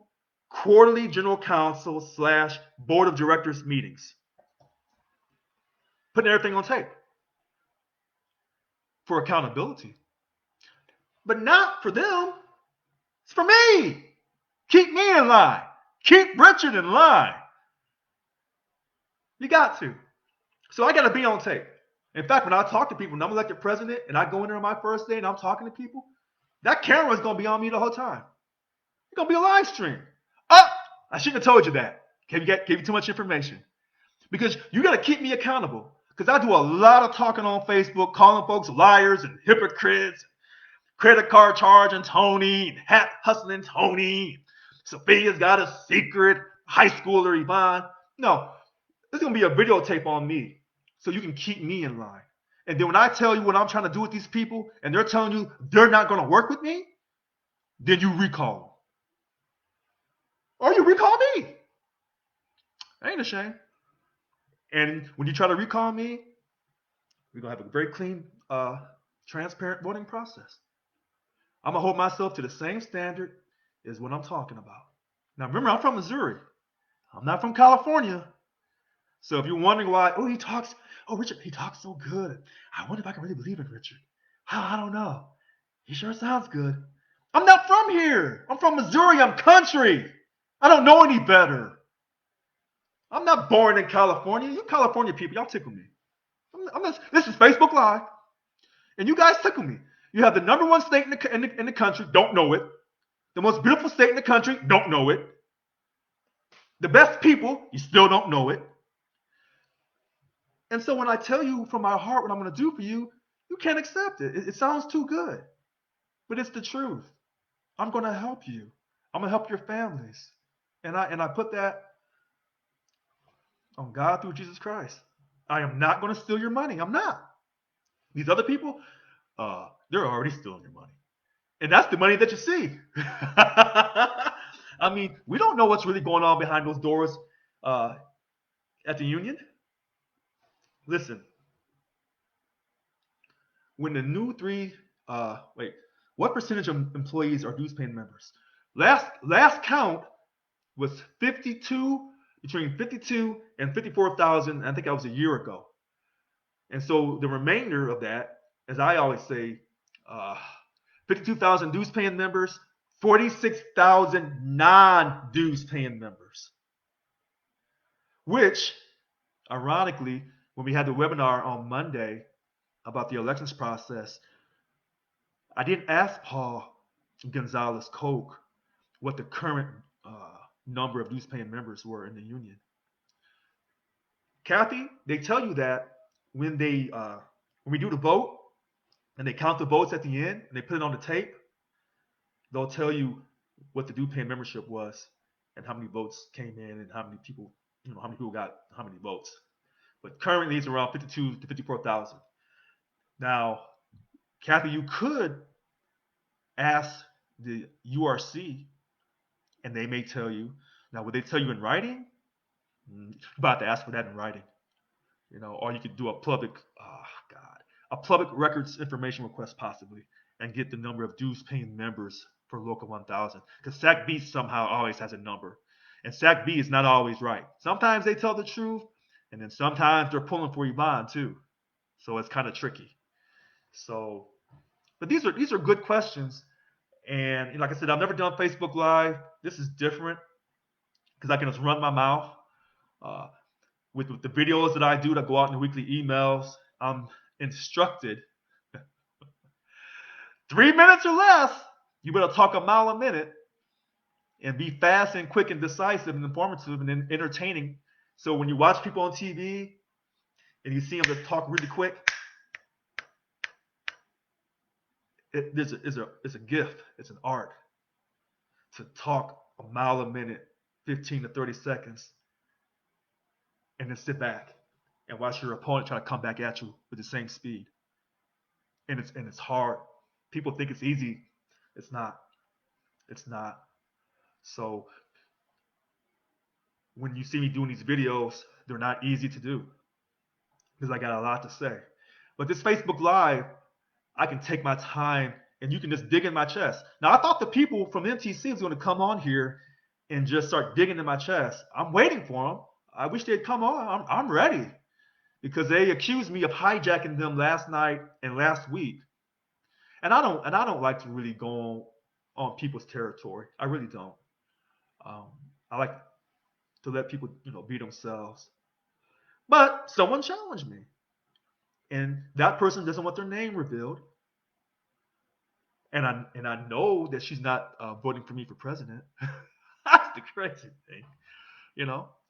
S1: quarterly general council / board of directors meetings. Putting everything on tape for accountability. But not for them. It's for me. Keep me in line. Keep Richard in line. You got to. So I got to be on tape. In fact, when I talk to people, when I'm elected president and I go in there on my first day and I'm talking to people, that camera is going to be on me the whole time. It's going to be a live stream. Oh, I shouldn't have told you that. Gave you too much information. Because you got to keep me accountable. Because I do a lot of talking on Facebook, calling folks liars and hypocrites, credit card charging Tony, hat hustling Tony. Sophia's got a secret, high schooler Yvonne. No, there's going to be a videotape on me so you can keep me in line. And then when I tell you what I'm trying to do with these people and they're telling you they're not going to work with me, then you recall them. Or you recall me. I ain't ashamed. And when you try to recall me, we're going to have a very clean, transparent voting process. I'm going to hold myself to the same standard as what I'm talking about. Now, remember, I'm from Missouri. I'm not from California. So if you're wondering why, Richard, he talks so good. I wonder if I can really believe in Richard. I don't know. He sure sounds good. I'm not from here. I'm from Missouri. I'm country. I don't know any better. I'm not born in California. You California people, y'all tickle me. This is Facebook Live. And you guys tickle me. You have the number 1 state in the country, don't know it. The most beautiful state in the country, don't know it. The best people, you still don't know it. And so when I tell you from my heart what I'm going to do for you, you can't accept it. It sounds too good. But it's the truth. I'm going to help you. I'm going to help your families. And I put that on God through Jesus Christ. I am not going to steal your money. I'm not. These other people, they're already stealing your money. And that's the money that you see. I mean, we don't know what's really going on behind those doors uh, at the union. Listen, when the new what percentage of employees are dues paying members? Last count was 52, between 52 and 54,000. I think that was a year ago. And so the remainder of that, as I always say, uh, 52,000 dues paying members, 46,000 non dues paying members. Which, ironically, when we had the webinar on Monday about the elections process, I didn't ask Paul Gonzalez Koch what the current number of dues paying members were in the union. Kathy, they tell you that when we do the vote and they count the votes at the end and they put it on the tape, they'll tell you what the due paying membership was and how many votes came in and how many people got how many votes. But currently it's around 52 to 54,000. Now, Kathy, you could ask the URC and they may tell you. Now, would they tell you in writing? You're about to ask for that in writing. Or you could do a public records information request possibly and get the number of dues paying members for Local 1000. Because SACB somehow always has a number. And SACB is not always right. Sometimes they tell the truth, and then sometimes they're pulling for Yvonne too. So it's kind of tricky. So, but these are good questions. And like I said, I've never done Facebook Live. This is different because I can just run my mouth. With the videos that I do that go out in the weekly emails, I'm instructed 3 minutes or less. You better talk a mile a minute and be fast and quick and decisive and informative and entertaining. So when you watch people on TV and you see them just talk really quick, it's a gift. It's an art to talk a mile a minute, 15 to 30 seconds, and then sit back and watch your opponent try to come back at you with the same speed. And it's hard. People think it's easy. It's not. It's not. So when you see me doing these videos, they're not easy to do because I got a lot to say. But this Facebook Live, I can take my time and you can just dig in my chest. Now, I thought the people from MTC was going to come on here and just start digging in my chest. I'm waiting for them. I wish they'd come on. I'm ready because they accused me of hijacking them last night and last week. And I don't like to really go on people's territory. I really don't. I like to let people, be themselves. But someone challenged me, and that person doesn't want their name revealed. And I know that she's not voting for me for president. That's the crazy thing.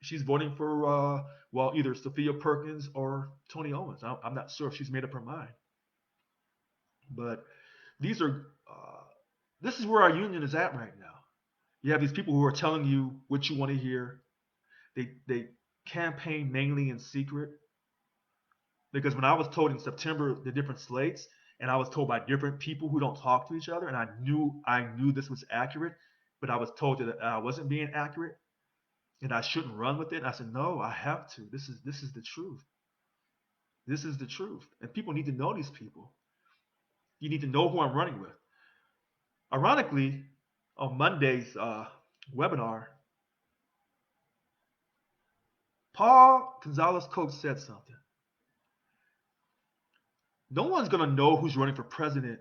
S1: She's voting for either Sophia Perkins or Tony Owens. I'm not sure if she's made up her mind. But this is where our union is at right now. You have these people who are telling you what you want to hear. They campaign mainly in secret. Because when I was told in September the different slates, and I was told by different people who don't talk to each other, and I knew this was accurate, but I was told that I wasn't being accurate, and I shouldn't run with it. And I said, no, I have to. This is the truth. This is the truth, and people need to know these people. You need to know who I'm running with. Ironically, on Monday's webinar, Paul Gonzalez Koch said something. No one's going to know who's running for president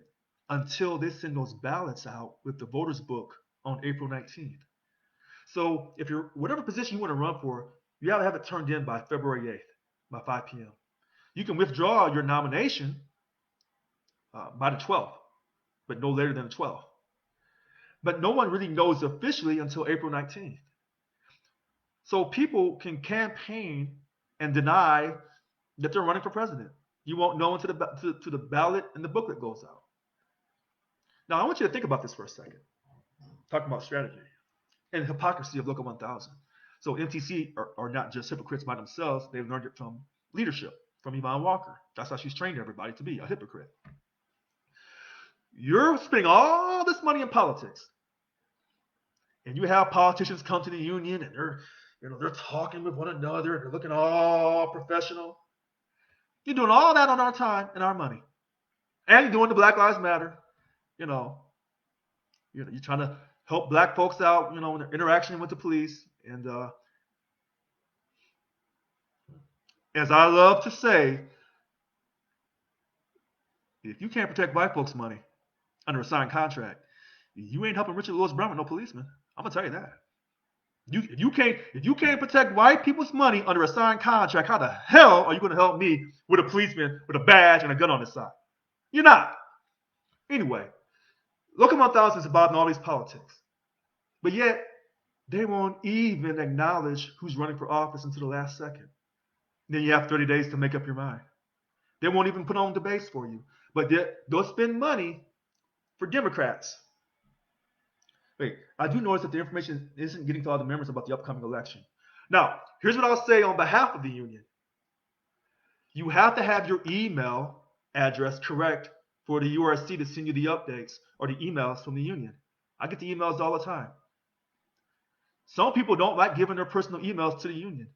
S1: until they send those ballots out with the voters book on April 19th. So if you're whatever position you want to run for, you have to have it turned in by February 8th, by 5 p.m. You can withdraw your nomination by the 12th, but no later than the 12th. But no one really knows officially until April 19th. So people can campaign and deny that they're running for president. You won't know until the ballot and the booklet goes out. Now, I want you to think about this for a second. Talking about strategy. and hypocrisy of Local 1000. So MTC are not just hypocrites by themselves. They've learned it from leadership, from Yvonne Walker. That's how she's trained everybody to be a hypocrite. You're spending all this money in politics, and you have politicians come to the union and they're talking with one another and they're looking all professional. You're doing all that on our time and our money, and you're doing the Black Lives Matter. You know, you're trying to help black folks out. In their interaction with the police. And as I love to say, if you can't protect white folks' money under a signed contract, you ain't helping Richard Lewis Brown with no policeman. I'm gonna tell you that. If you can't protect white people's money under a signed contract, how the hell are you gonna help me with a policeman with a badge and a gun on his side? You're not. Anyway, Local 1000 is about all these politics, but yet they won't even acknowledge who's running for office until the last second. Then you have 30 days to make up your mind. They won't even put on debates for you, but they'll spend money for Democrats. Wait, I do notice that the information isn't getting to all the members about the upcoming election. Now, here's what I'll say on behalf of the union. You have to have your email address correct for the URC to send you the updates or the emails from the union. I get the emails all the time. Some people don't like giving their personal emails to the union.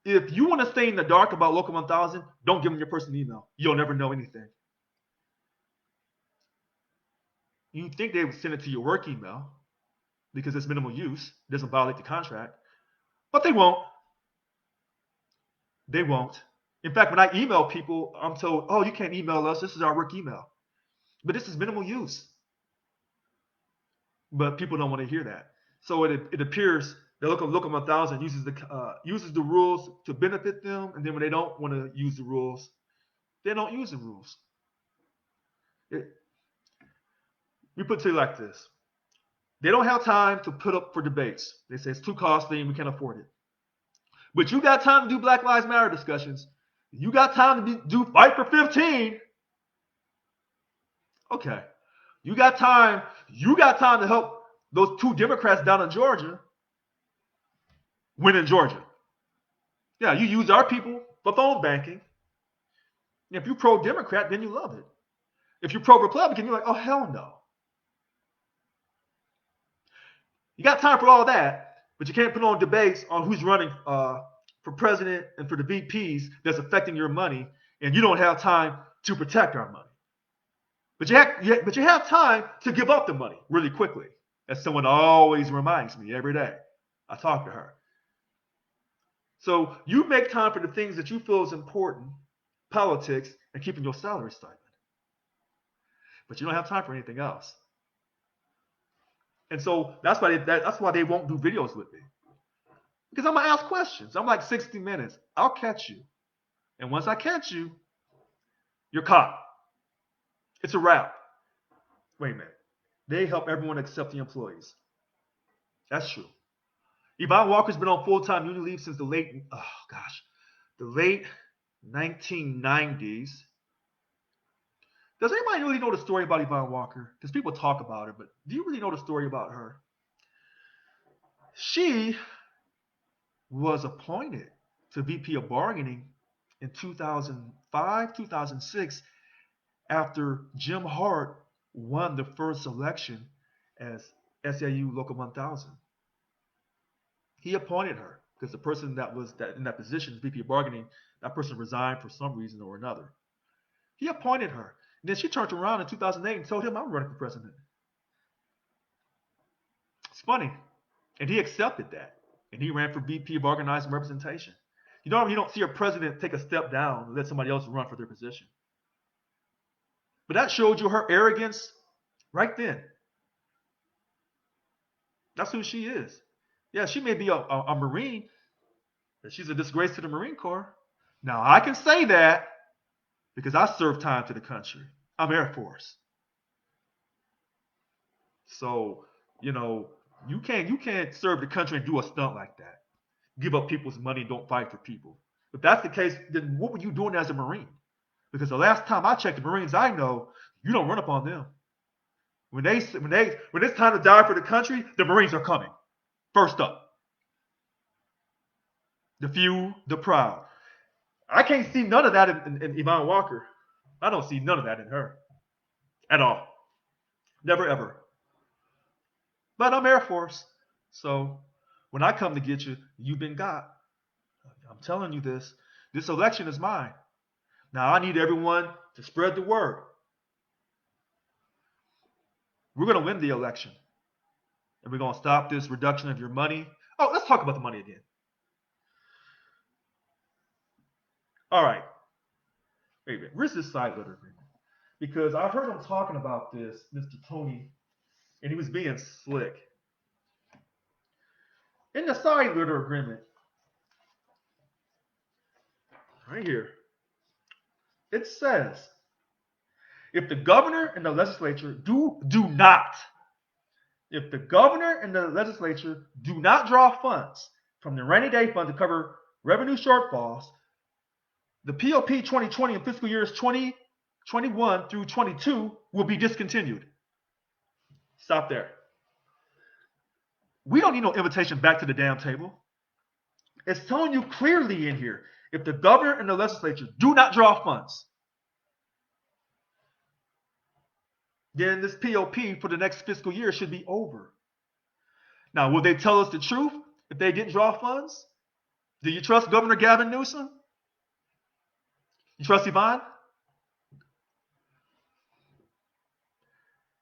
S1: If you want to stay in the dark about Local 1000, don't give them your personal email. You'll never know anything. You think they would send it to your work email because it's minimal use, doesn't violate the contract, but they won't. They won't. In fact, when I email people, I'm told, oh, you can't email us. This is our work email. But this is minimal use. But people don't want to hear that. So it appears that Local 1000 uses the rules to benefit them, and then when they don't want to use the rules, they don't use the rules. We put it to you like this. They don't have time to put up for debates. They say it's too costly and we can't afford it. But you got time to do Black Lives Matter discussions. You got time to do Fight for 15. Okay. You got time to help those two Democrats down in Georgia win in Georgia. Yeah, you use our people for phone banking. If you're pro-Democrat, then you love it. If you're pro-Republican, you're like, oh, hell no. You got time for all that, but you can't put on debates on who's running for president and for the VPs that's affecting your money, and you don't have time to protect our money. But you have time to give up the money really quickly, as someone always reminds me every day I talk to her. So you make time for the things that you feel is important, politics, and keeping your salary stipend. But you don't have time for anything else. And so that's why they won't do videos with me. Because I'm going to ask questions. I'm like 60 minutes. I'll catch you. And once I catch you, you're caught. It's a wrap. Wait a minute. They help everyone except the employees. That's true. Yvonne Walker's been on full-time union leave since the late 1990s. Does anybody really know the story about Yvonne Walker? Because people talk about her, but do you really know the story about her? She was appointed to VP of Bargaining in 2005, 2006, after Jim Hart won the first election as SAU Local 1000. He appointed her because the person that was in that position, VP of Bargaining, that person resigned for some reason or another. He appointed her. And then she turned around in 2008 and told him, I'm running for president. It's funny. And he accepted that. And he ran for VP of Organizing Representation. You don't see a president take a step down and let somebody else run for their position. But that showed you her arrogance right then. That's who she is. Yeah, she may be a Marine, but she's a disgrace to the Marine Corps. Now, I can say that because I served time to the country. I'm Air Force. So, you can't serve the country and do a stunt like that. Give up people's money and don't fight for people. If that's the case, then what were you doing as a Marine? Because the last time I checked, the Marines I know, you don't run up on them. When it's time to die for the country, the Marines are coming. First up. The few, the proud. I can't see none of that in Yvonne Walker. I don't see none of that in her. At all. Never ever. But I'm Air Force. So when I come to get you, you've been got. I'm telling you this. This election is mine. Now I need everyone to spread the word. We're going to win the election. And we're going to stop this reduction of your money. Oh, let's talk about the money again. All right. Wait a minute. Where's this side letter agreement? Because I heard him talking about this, Mr. Tony, and he was being slick. In the side letter agreement, right here, it says, if the governor and the legislature do not draw funds from the rainy day fund to cover revenue shortfalls, the POP 2020 and fiscal years 2021 through 22 will be discontinued. Stop there. We don't need no invitation back to the damn table. It's telling you clearly in here, if the governor and the legislature do not draw funds, then this POP for the next fiscal year should be over. Now, will they tell us the truth if they didn't draw funds? Do you trust Governor Gavin Newsom? You trust Yvonne?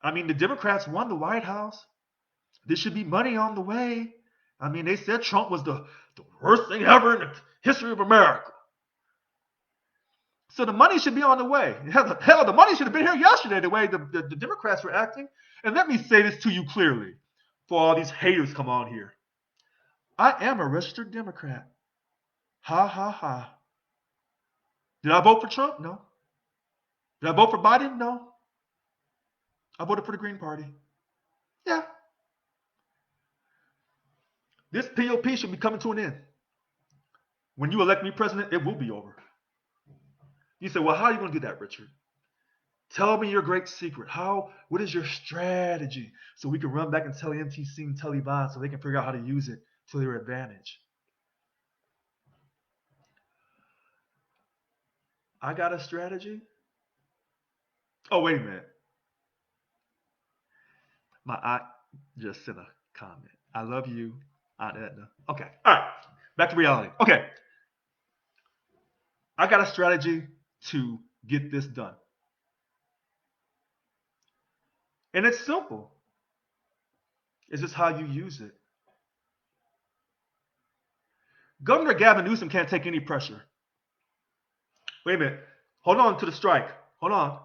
S1: I mean, the Democrats won the White House. There should be money on the way. I mean, they said Trump was the worst thing ever in the history of America. So the money should be on the way. Hell, the money should have been here yesterday, the way the Democrats were acting. And let me say this to you clearly, for all these haters come on here. I am a registered Democrat. Ha, ha, ha. Did I vote for Trump? No. Did I vote for Biden? No. I voted for the Green Party. Yeah. This POP should be coming to an end. When you elect me president, it will be over. You say, well, how are you going to do that, Richard? Tell me your great secret. What is your strategy? So we can run back and tell MTC and tell Yvonne so they can figure out how to use it to their advantage. I got a strategy. Oh, wait a minute. My aunt just sent a comment. I love you, Aunt Edna. Okay. All right. Back to reality. Okay. I got a strategy to get this done. And it's simple. It's just how you use it. Governor Gavin Newsom can't take any pressure. Wait a minute. Hold on to the strike. Hold on,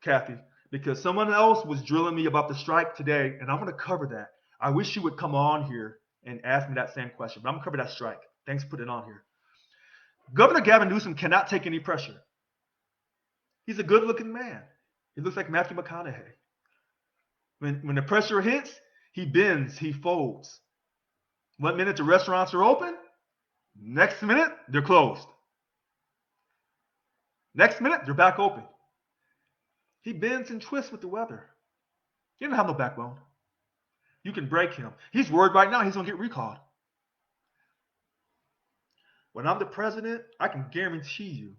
S1: Kathy, because someone else was drilling me about the strike today, and I'm going to cover that. I wish you would come on here and ask me that same question, but I'm going to cover that strike. Thanks for putting it on here. Governor Gavin Newsom cannot take any pressure. He's a good-looking man. He looks like Matthew McConaughey. When the pressure hits, he bends, he folds. 1 minute the restaurants are open, next minute they're closed. Next minute they're back open. He bends and twists with the weather. He doesn't have no backbone. You can break him. He's worried right now he's going to get recalled. When I'm the president, I can guarantee you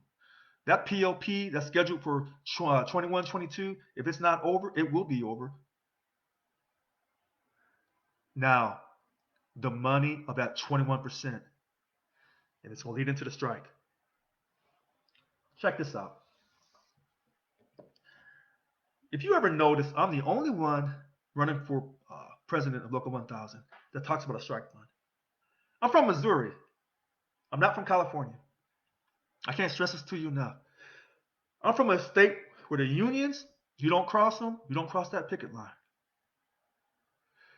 S1: that POP that's scheduled for 21-22, if it's not over, it will be over. Now, the money of that 21%, and it's going to lead into the strike. Check this out. If you ever notice, I'm the only one running for president of Local 1000 that talks about a strike fund. I'm from Missouri. I'm not from California. I can't stress this to you enough. I'm from a state where the unions, you don't cross them, you don't cross that picket line.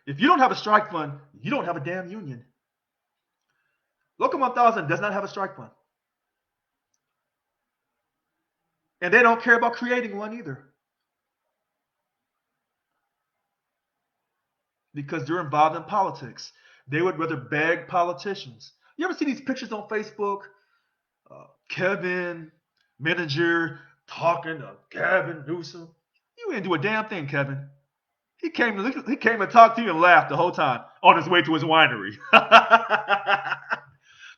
S1: If you don't have a strike fund, you don't have a damn union. Local 1000 does not have a strike fund. And they don't care about creating one either. Because they're involved in politics. They would rather beg politicians. You ever see these pictures on Facebook? Kevin, manager, talking to Gavin Newsom. You ain't do a damn thing, Kevin. He came and talked to you and laughed the whole time on his way to his winery.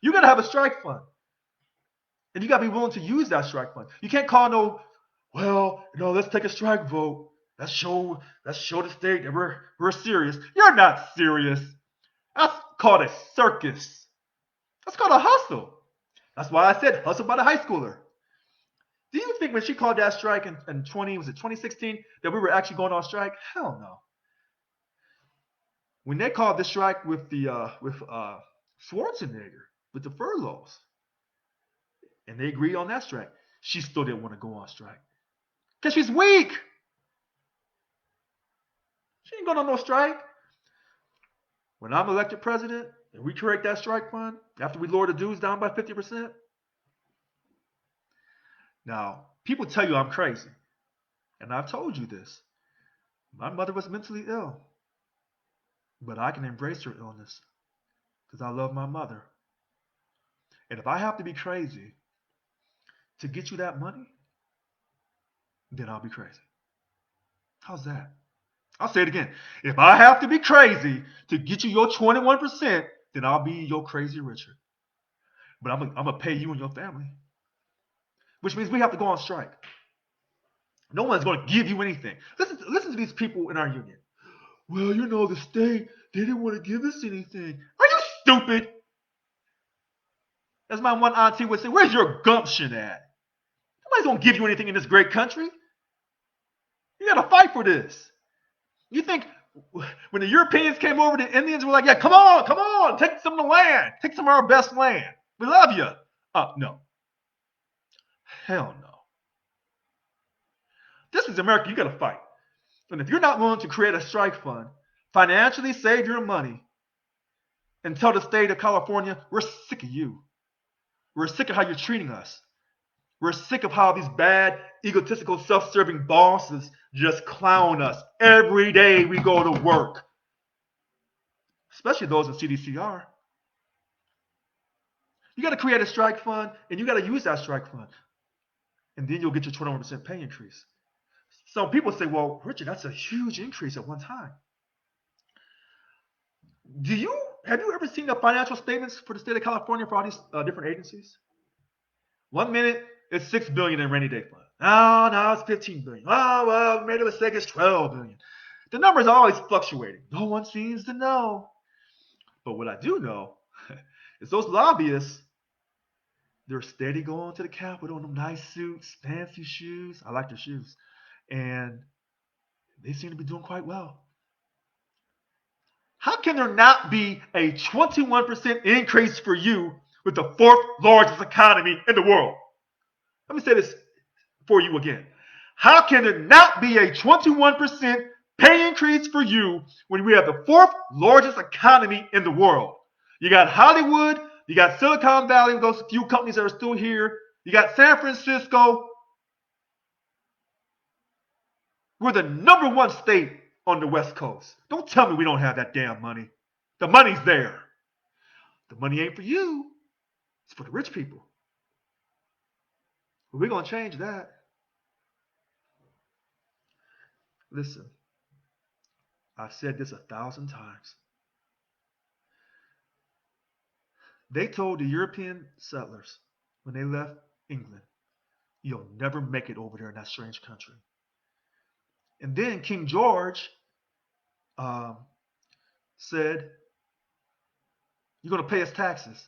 S1: You got to have a strike fund. And you got to be willing to use that strike fund. You can't call let's take a strike vote. Let's show the state that we're serious. You're not serious. That's called a circus. That's called a hustle. That's why I said hustle by the high schooler. Do you think when she called that strike in 2016, that we were actually going on strike? Hell no. When they called this strike with Schwarzenegger, with the furloughs, and they agreed on that strike, she still didn't want to go on strike. Because she's weak. She ain't going on no strike. When I'm elected president and we create that strike fund, after we lower the dues down by 50%, now, people tell you I'm crazy. And I've told you this. My mother was mentally ill. But I can embrace her illness because I love my mother. And if I have to be crazy to get you that money, then I'll be crazy. How's that? I'll say it again. If I have to be crazy to get you your 21%, then I'll be your crazy Richard. But I'm going to pay you and your family. Which means we have to go on strike. No one's going to give you anything. Listen to these people in our union. Well, the state, they didn't want to give us anything. Are you stupid? As my one auntie would say, where's your gumption at? Nobody's going to give you anything in this great country. You got to fight for this. You think when the Europeans came over, the Indians were like, yeah, come on, take some of the land. Take some of our best land. We love you. No. Hell no. This is America. You got to fight. And if you're not willing to create a strike fund, financially save your money, and tell the state of California, we're sick of you. We're sick of how you're treating us. We're sick of how these bad, egotistical, self-serving bosses just clown us every day we go to work. Especially those in CDCR. You got to create a strike fund, and you got to use that strike fund. And then you'll get your 21% pay increase. So people say, well, Richard, that's a huge increase at one time. Have you ever seen the financial statements for the state of California for all these different agencies? 1 minute, it's $6 billion in rainy day fund. Now it's $15 billion. Oh, well, made a mistake, it's $12 billion. The numbers are always fluctuating. No one seems to know. But what I do know is those lobbyists, they're steady going to the Capitol in them nice suits, fancy shoes. I like their shoes. And they seem to be doing quite well. How can there not be a 21% increase for you with the fourth largest economy in the world? Let me say this for you again. How can there not be a 21% pay increase for you when we have the fourth largest economy in the world? You got Hollywood, you got Silicon Valley with those few companies that are still here. You got San Francisco. We're the number one state on the West Coast. Don't tell me we don't have that damn money. The money's there. The money ain't for you. It's for the rich people. But we're going to change that. Listen, I've said this 1,000 times. They told the European settlers when they left England, you'll never make it over there in that strange country. And then King George said, you're going to pay us taxes.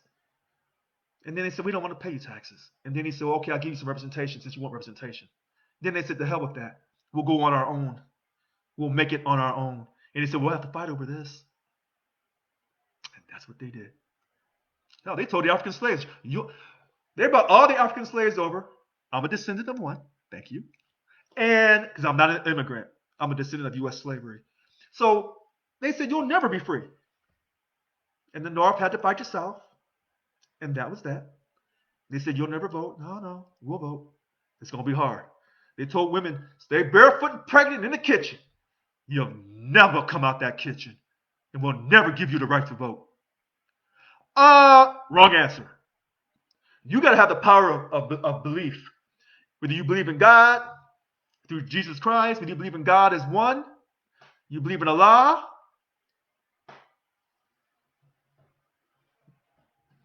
S1: And then they said, we don't want to pay you taxes. And then he said, okay, I'll give you some representation since you want representation. Then they said, to hell with that. We'll go on our own. We'll make it on our own. And he said, we'll have to fight over this. And that's what they did. No, they told the African slaves, they brought all the African slaves over. I'm a descendant of one. Thank you. And because I'm not an immigrant, I'm a descendant of U.S. slavery. So they said, you'll never be free. And the North had to fight the South. And that was that. They said, you'll never vote. No, we'll vote. It's going to be hard. They told women, stay barefoot and pregnant in the kitchen. You'll never come out that kitchen. And we'll never give you the right to vote. Wrong answer. You got to have the power of belief. Whether you believe in God, through Jesus Christ, whether you believe in God as one, You believe in Allah?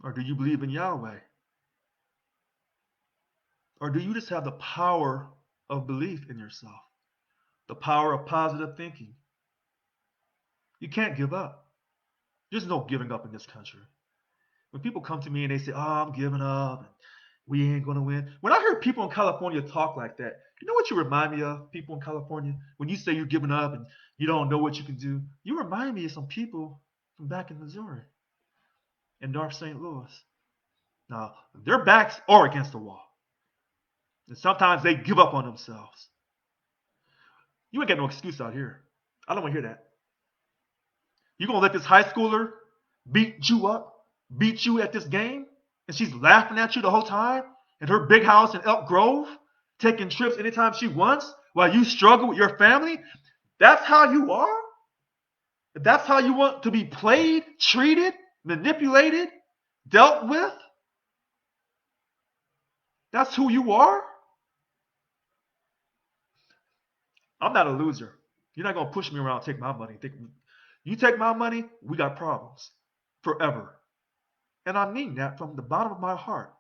S1: Or do you believe in Yahweh? Or do you just have the power of belief in yourself? The power of positive thinking? You can't give up. There's no giving up in this country. When people come to me and they say, "Oh, I'm giving up, and we ain't gonna win." When I hear people in California talk like that, you know what you remind me of? People in California, when you say you're giving up and you don't know what you can do, you remind me of some people from back in Missouri and North St. Louis. Now, their backs are against the wall, and sometimes they give up on themselves. You ain't got no excuse out here. I don't want to hear that. You gonna let this high schooler beat you up, beat you at this game, and she's laughing at you the whole time in her big house in Elk Grove, taking trips anytime she wants while you struggle with your family? That's how you are? If that's how you want to be played, treated, manipulated, dealt with, that's who you are? I'm not a loser. You're not gonna push me around, take my money. You take my money, we got problems forever. And I mean that from the bottom of my heart.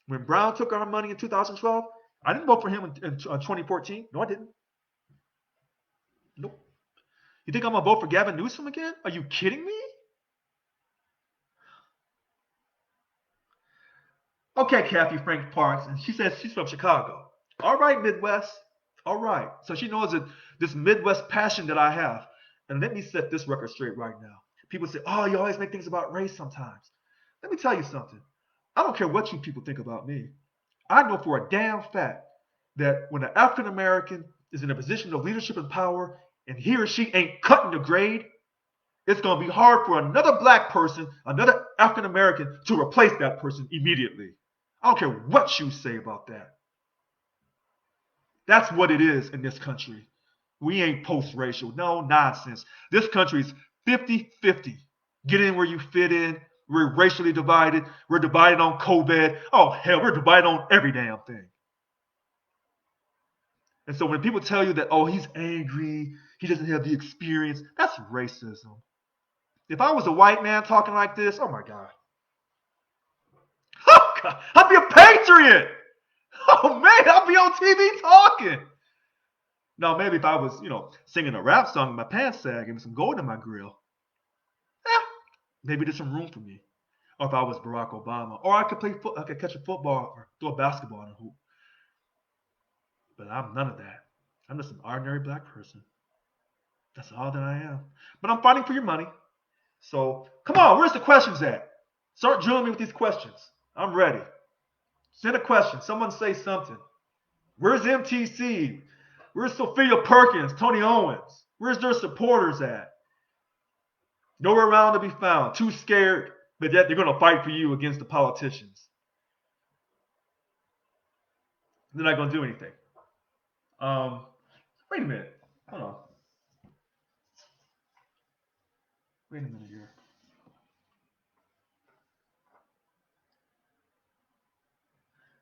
S1: When Brown took our money in 2012, I didn't vote for him in 2014. No, I didn't. Nope. You think I'm going to vote for Gavin Newsom again? Are you kidding me? Okay, Kathy Frank Parks, and she says she's from Chicago. All right, Midwest. All right. So she knows that this Midwest passion that I have. And let me set this record straight right now. People say, "Oh, you always make things about race sometimes." Let me tell you something. I don't care what you people think about me. I know for a damn fact that when an African American is in a position of leadership and power and he or she ain't cutting the grade, it's going to be hard for another black person, another African American, to replace that person immediately. I don't care what you say about that. That's what it is in this country. We ain't post-racial. No nonsense. This country is 50-50. Get in where you fit in. We're racially divided. We're divided on COVID. Oh, hell, we're divided on every damn thing. And so when people tell you that, "Oh, he's angry, he doesn't have the experience," that's racism. If I was a white man talking like this, oh my God. Oh God, I'd be a patriot. Oh man, I'd be on TV talking. Now, maybe if I was, singing a rap song with my pants sagging with some gold in my grill, maybe there's some room for me. Or if I was Barack Obama, or I could catch a football or throw a basketball in a hoop. But I'm none of that. I'm just an ordinary black person. That's all that I am. But I'm fighting for your money. So come on, where's the questions at? Start drilling me with these questions. I'm ready. Send a question. Someone say something. Where's MTC? Where's Sophia Perkins, Tony Owens? Where's their supporters at? Nowhere around to be found. Too scared, but yet they're going to fight for you against the politicians. They're not going to do anything. Wait a minute. Hold on. Wait a minute here.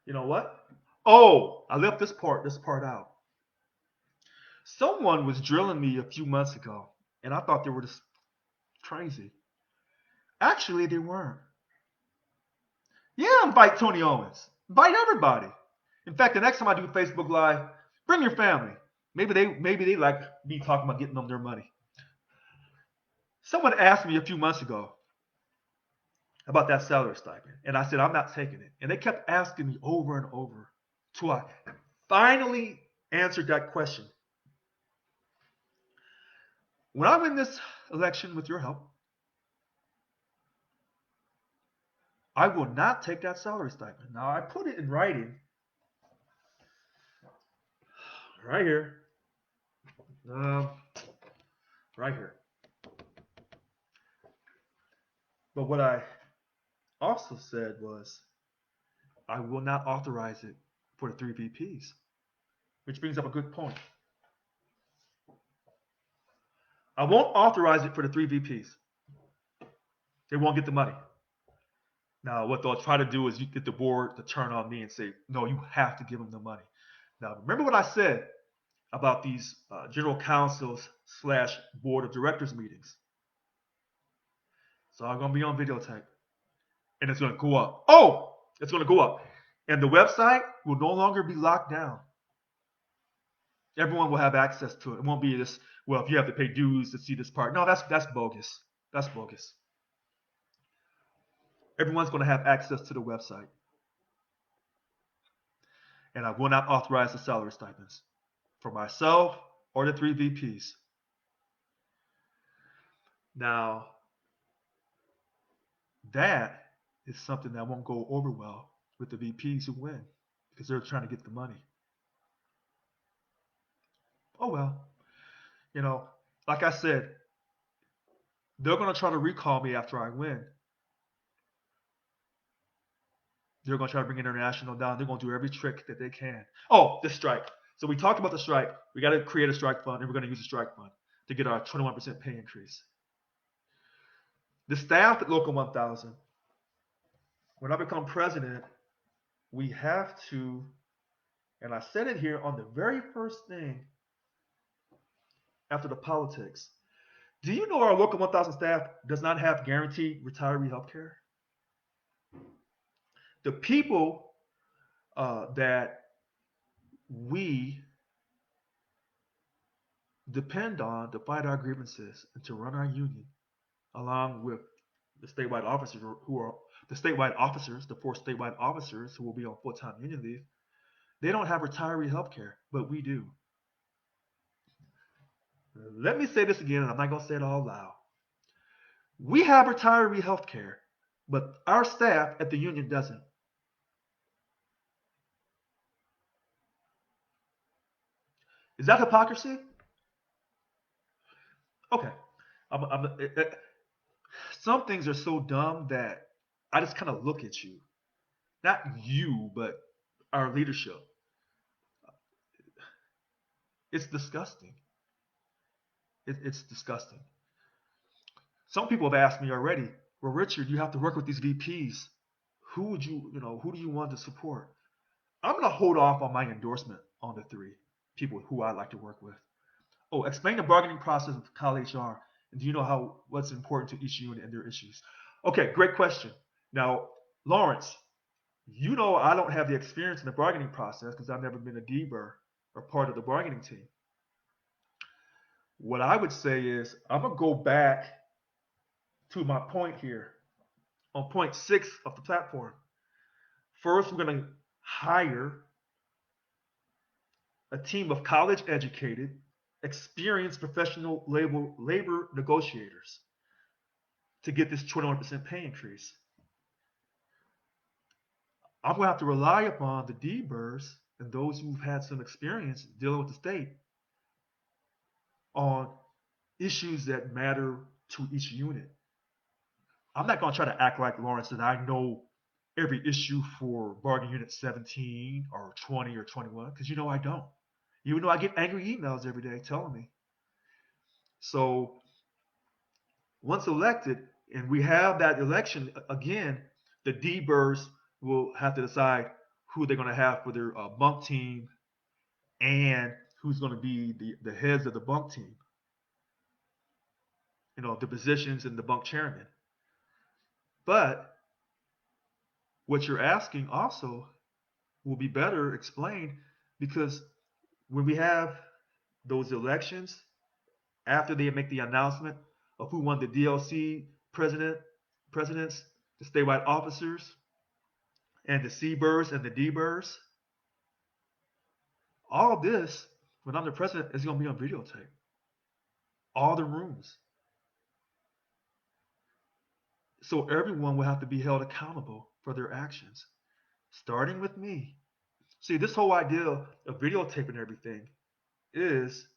S1: You know what? Oh, I left this part out. Someone was drilling me a few months ago, and I thought they were just crazy. Actually, they weren't. Yeah, invite Tony Owens. Invite everybody. In fact, the next time I do Facebook Live, bring your family. Maybe they like me talking about getting them their money. Someone asked me a few months ago about that salary stipend, and I said I'm not taking it. And they kept asking me over and over till I finally answered that question. When I win this election with your help, I will not take that salary stipend. Now, I put it in writing right here. Right here. But what I also said was I will not authorize it for the 3 VPs, which brings up a good point. I won't authorize it for the 3 VPs. They won't get the money. Now, what they'll try to do is you get the board to turn on me and say, "No, you have to give them the money." Now, remember what I said about these general councils slash board of directors meetings. It's all going to be on videotape, and it's going to go up. Oh, it's going to go up, and the website will no longer be locked down. Everyone will have access to it. It won't be this. Well, if you have to pay dues to see this part, no, that's bogus. That's bogus. Everyone's going to have access to the website, and I will not authorize the salary stipends for myself or the 3 VPs. Now, that is something that won't go over well with the VPs who win because they're trying to get the money. Oh well, you know, like I said, they're going to try to recall me after I win. They're going to try to bring international down. They're going to do every trick that they can. Oh, the strike. So we talked about the strike. We got to create a strike fund, and we're going to use the strike fund to get our 21% pay increase. The staff at Local 1000, when I become president, we have to, and I said it here on the very first thing after the politics. Do you know our Local 1000 staff does not have guaranteed retiree health care? The people that we depend on to fight our grievances and to run our union, along with the statewide officers who are the statewide officers, the 4 statewide officers who will be on full-time union leave, they don't have retiree health care, but we do. Let me say this again, and I'm not going to say it all loud. We have retiree health care, but our staff at the union doesn't. Is that hypocrisy? Okay. Some things are so dumb that I just kind of look at you. Not you, but our leadership. It's disgusting. It's disgusting. Some people have asked me already, well, Richard, you have to work with these VPs. Who do you want to support? I'm going to hold off on my endorsement on the 3 people who I like to work with. Oh, explain the bargaining process with Cal HR. And do you know what's important to each unit and their issues? Okay, great question. Now, Lawrence, you know I don't have the experience in the bargaining process because I've never been a DBER or part of the bargaining team. What I would say is I'm going to go back to my point here on point 6 of the platform. First, we're going to hire a team of college-educated, experienced professional labor negotiators to get this 21% pay increase. I'm going to have to rely upon the DBERs and those who've had some experience dealing with the state on issues that matter to each unit. I'm not going to try to act like Lawrence that I know every issue for bargaining unit 17 or 20 or 21 because I don't. Even though I get angry emails every day telling me. So once elected, and we have that election again, the DBERs will have to decide who they're going to have for their bunk team and who's going to be the heads of the bunk team. The positions and the bunk chairman. But what you're asking also will be better explained because when we have those elections, after they make the announcement of who won the DLC presidents, the statewide officers, and the CBERs and the DBERs, all of this, when I'm the president, is going to be on videotape. All the rooms. So everyone will have to be held accountable for their actions, starting with me. See, this whole idea of videotaping everything is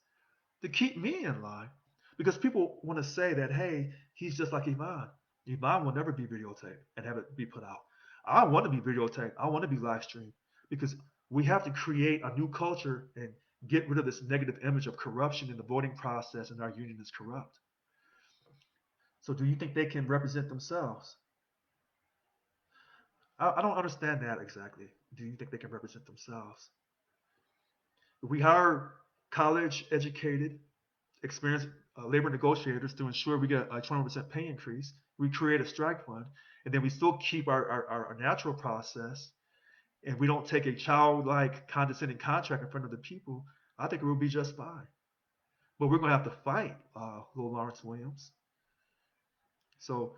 S1: to keep me in line. Because people want to say that, hey, he's just like Ivan. Ivan will never be videotaped and have it be put out. I want to be videotaped. I want to be live streamed because we have to create a new culture and get rid of this negative image of corruption in the voting process and our union is corrupt. So do you think they can represent themselves? I don't understand that exactly. Do you think they can represent themselves? We hire college educated, experienced labor negotiators to ensure we get a 20% pay increase. We create a strike fund, and then we still keep our natural process, and we don't take a childlike, condescending contract in front of the people. I think it will be just fine. But we're going to have to fight, little Lawrence Williams. So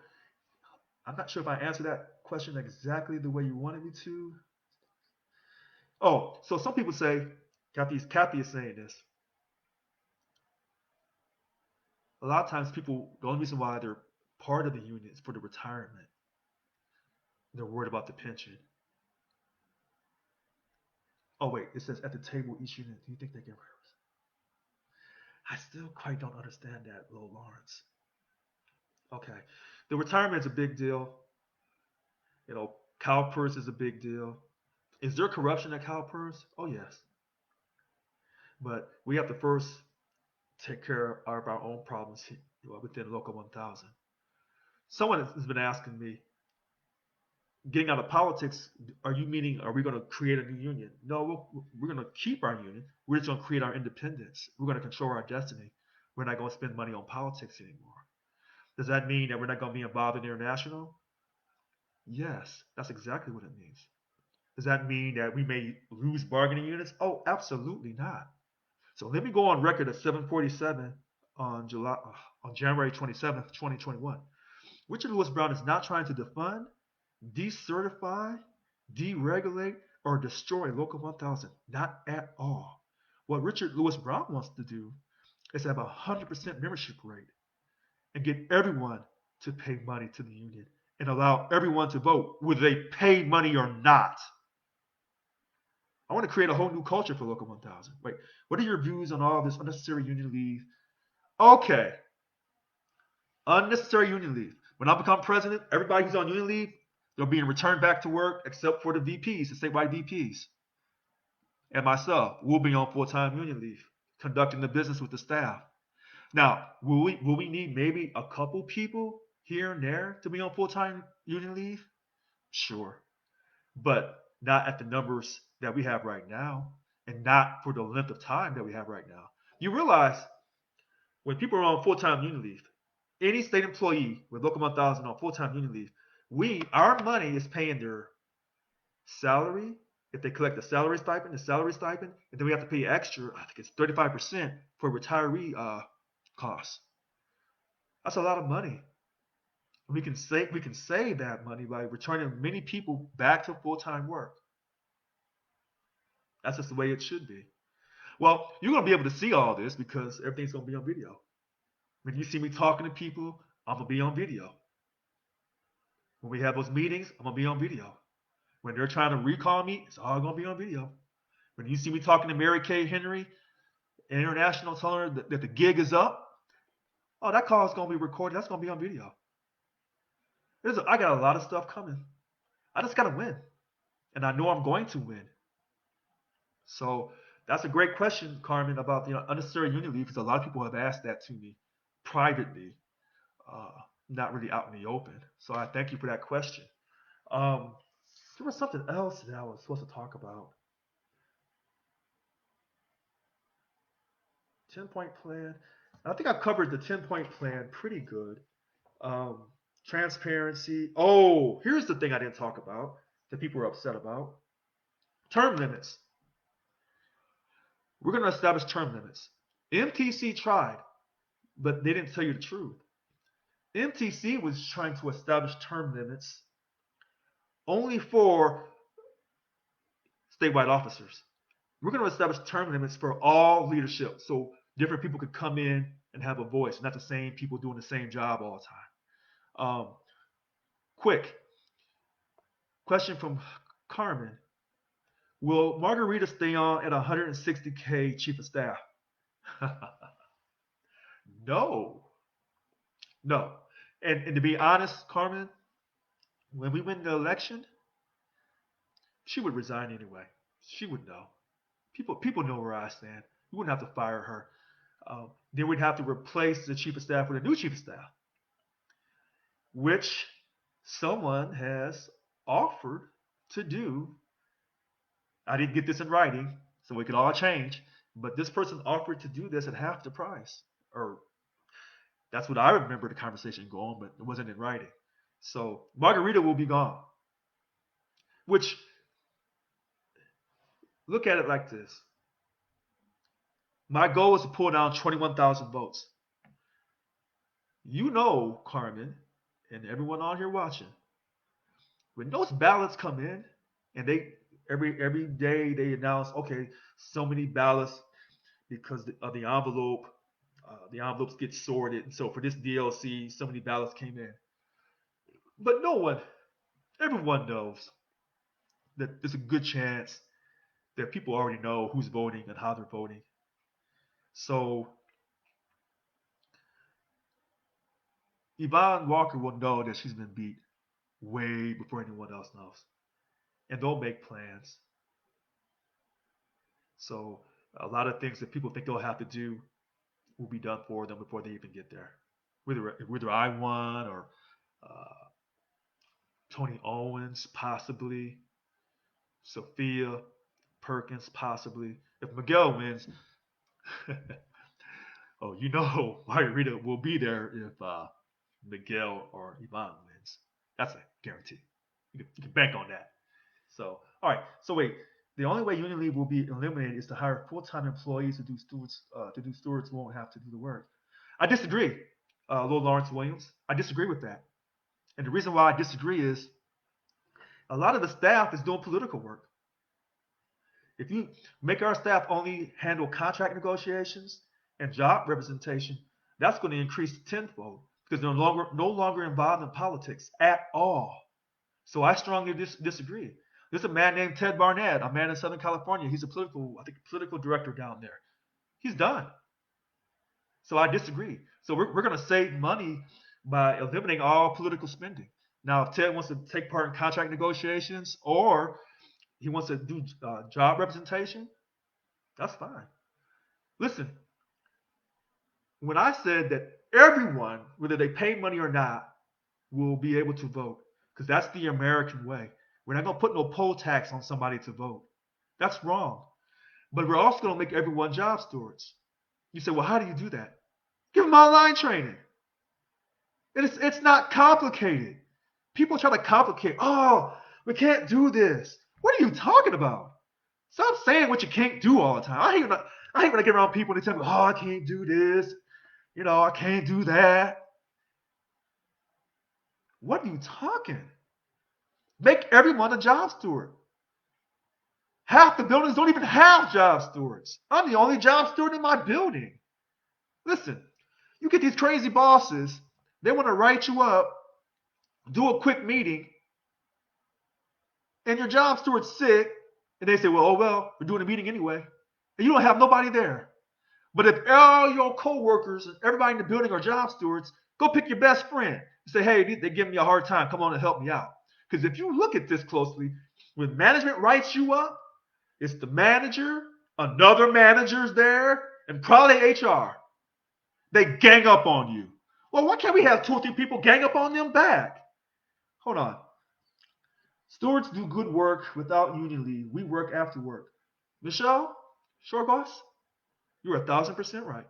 S1: I'm not sure if I answered that question exactly the way you wanted me to. Oh, so some people say, Kathy is saying this. A lot of times, people, the only reason why they're part of the union is for the retirement. They're worried about the pension. Oh, wait, it says at the table, each unit, do you think they get raise? I still quite don't understand that, little Lawrence. Okay. The retirement is a big deal. You know, CalPERS is a big deal. Is there corruption at CalPERS? Oh, yes. But we have to first take care of our own problems within Local 1000. Someone has been asking me, getting out of politics, are you meaning, are we going to create a new union? No, we're going to keep our union. We're just going to create our independence. We're going to control our destiny. We're not going to spend money on politics anymore. Does that mean that we're not going to be involved in international? Yes, that's exactly what it means. Does that mean that we may lose bargaining units? Oh, absolutely not. So let me go on record at 747 on January 27th, 2021. Richard Lewis Brown is not trying to defund, decertify, deregulate, or destroy Local 1000. Not at all. What Richard Lewis Brown wants to do is have a 100% membership rate and get everyone to pay money to the union and allow everyone to vote whether they pay money or not. I want to create a whole new culture for Local 1000. Wait, what are your views on all this unnecessary union leave? Okay, unnecessary union leave. When I become president, everybody who's on union leave, they're being returned back to work except for the VPs, the statewide VPs. And myself will be on full-time union leave, conducting the business with the staff. Now, will we need maybe a couple people here and there to be on full-time union leave? Sure. But not at the numbers that we have right now, and not for the length of time that we have right now. You realize when people are on full-time union leave, any state employee with Local 1000 on full-time union leave, our money is paying their salary. If they collect the salary stipend, and then we have to pay extra. I think it's 35% for retiree costs. That's a lot of money. We can save that money by returning many people back to full-time work. That's just the way it should be. Well, you're gonna be able to see all this because everything's gonna be on video. When you see me talking to people, I'm gonna be on video. When we have those meetings, I'm gonna be on video. When they're trying to recall me, it's all gonna be on video. When you see me talking to Mary Kay Henry, International, telling her that the gig is up, oh, that call is gonna be recorded. That's gonna be on video. I got a lot of stuff coming. I just gotta win, and I know I'm going to win. So that's a great question, Carmen, about unnecessary union leave, because a lot of people have asked that to me privately, uh, not really out in the open. So I thank you for that question. Um, there was something else that I was supposed to talk about. 10-point plan. I think I covered the 10-point plan pretty good. Um, Transparency. Oh, here's the thing I didn't talk about that people are upset about: term limits. We're going to establish term limits. MTC tried, but they didn't tell you the truth. MTC was trying to establish term limits only for statewide officers. We're going to establish term limits for all leadership so different people could come in and have a voice, not the same people doing the same job all the time. Quick question from Carmen: will Margarita stay on at 160K chief of staff? No, no. And to be honest, Carmen, when we win the election, she would resign anyway. She would know. People know where I stand. We wouldn't have to fire her. Then we'd have to replace the chief of staff with a new chief of staff, which someone has offered to do. I didn't get this in writing, so we could all change. But this person offered to do this at half the price. Or that's what I remember the conversation going, but it wasn't in writing. So Margarita will be gone. Which, look at it like this. My goal is to pull down 21,000 votes. You know, Carmen, and everyone on here watching, when those ballots come in, and they every day they announce, okay, so many ballots because of the envelope, the envelopes get sorted, and so for this DLC, so many ballots came in. But no one, everyone knows that there's a good chance that people already know who's voting and how they're voting. So Yvonne Walker will know that she's been beat way before anyone else knows, and they'll make plans. So a lot of things that people think they'll have to do will be done for them before they even get there. Whether I won or uh, Tony Owens possibly, Sophia Perkins possibly. If Miguel wins, oh, you know Margarita will be there if Miguel or Ivan wins. That's a guarantee. You can bank on that. So, all right. So wait, the only way Union League will be eliminated is to hire full-time employees to do stewards. To do stewards won't have to do the work. I disagree, Lord Lawrence Williams. I disagree with that, and the reason why I disagree is a lot of the staff is doing political work. If you make our staff only handle contract negotiations and job representation, that's going to increase tenfold because they're no longer involved in politics at all. So I strongly disagree. There's a man named Ted Barnett, a man in Southern California. He's political director down there. He's done. So I disagree. So we're going to save money by eliminating all political spending. Now, if Ted wants to take part in contract negotiations or he wants to do job representation, that's fine. Listen, when I said that everyone, whether they pay money or not, will be able to vote, because that's the American way. We're not going to put no poll tax on somebody to vote. That's wrong. But we're also going to make everyone job stewards. You say, well, how do you do that? Give them online training. It's not complicated. People try to complicate. Oh, we can't do this. What are you talking about? Stop saying what you can't do all the time. I hate when I get around people and they tell me, oh, I can't do this. I can't do that. What are you talking? Make everyone a job steward. Half the buildings don't even have job stewards. I'm the only job steward in my building. Listen, you get these crazy bosses, they want to write you up, do a quick meeting, and your job steward's sick, and they say, well, we're doing a meeting anyway, and you don't have nobody there. But if all your coworkers and everybody in the building are job stewards, go pick your best friend and say, hey, they're giving me a hard time. Come on and help me out. Because if you look at this closely, when management writes you up, it's the manager, another manager's there, and probably HR. They gang up on you. Well, why can't we have 2 or 3 people gang up on them back? Hold on. Stewards do good work without union leave. We work after work. Michelle Shorgoss, you're 1,000% right.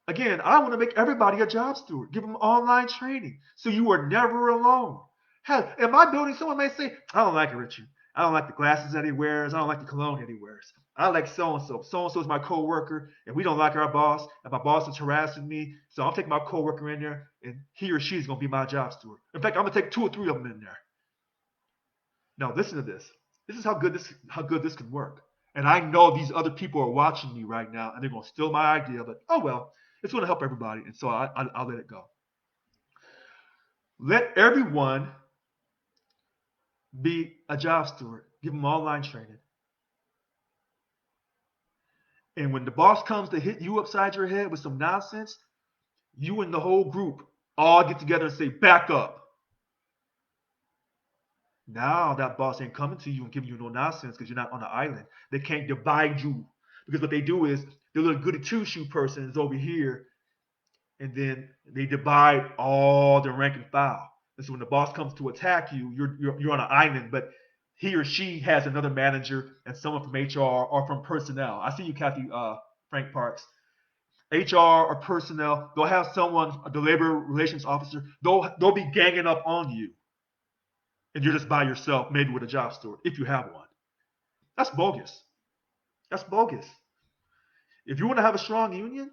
S1: Again, I want to make everybody a job steward. Give them online training so you are never alone. Hell, in my building, someone may say, I don't like it, Richie. I don't like the glasses that he wears. I don't like the cologne that he wears. I like so-and-so. So-and-so is my coworker, and we don't like our boss, and my boss is harassing me, so I'm taking my coworker in there, and he or she is going to be my job steward. In fact, I'm going to take 2 or 3 of them in there. Now, listen to this. This is how good this can work. And I know these other people are watching me right now, and they're going to steal my idea, but oh well, it's going to help everybody, and so I'll let it go. Let everyone be a job steward. Give them online training. And when the boss comes to hit you upside your head with some nonsense, you and the whole group all get together and say, back up. Now that boss ain't coming to you and giving you no nonsense because you're not on the island. They can't divide you. Because what they do is the little goody two-shoe person is over here, and then they divide all the rank and file. And so when the boss comes to attack you, you're on an island, but he or she has another manager and someone from HR or from personnel. I see you, Kathy Frank Parks. HR or personnel, they'll have someone, the labor relations officer, they'll be ganging up on you. And you're just by yourself, maybe with a job steward, if you have one. That's bogus. That's bogus. If you want to have a strong union,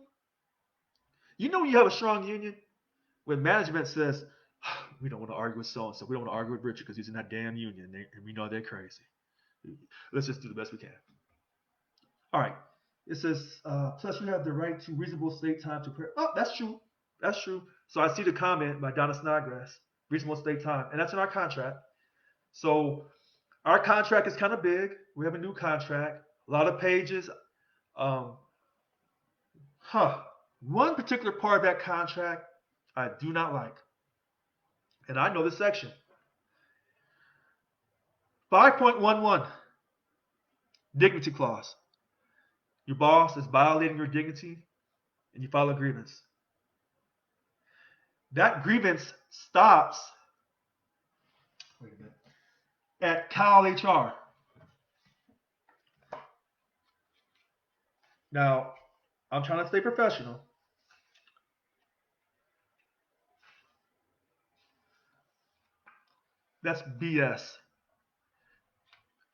S1: you know you have a strong union when management says, we don't want to argue with so and so. We don't want to argue with Richard because he's in that damn union and we know they're crazy. Let's just do the best we can. All right. It says, plus you have the right to reasonable state time to prepare. Oh, that's true. That's true. So I see the comment by Donna Snodgrass, reasonable state time. And that's in our contract. So our contract is kind of big. We have a new contract, a lot of pages. Um, huh. One particular part of that contract I do not like. And I know this section. 5.11 Dignity Clause. Your boss is violating your dignity and you file a grievance. That grievance stops, wait a minute, at Cal HR. Now, I'm trying to stay professional. That's BS.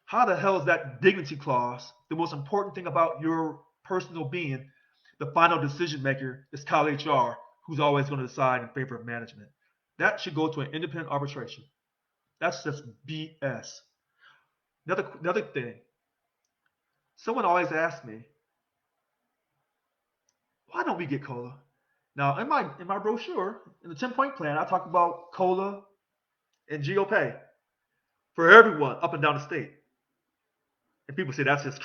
S1: How the hell is that dignity clause the most important thing about your personal being? The final decision maker is Cal HR, who's always going to decide in favor of management. That should go to an independent arbitration. That's just BS. Another thing. Someone always asks me, why don't we get COLA? Now, in my brochure, in the 10-point plan, I talk about COLA and GOPay for everyone up and down the state. And people say that's just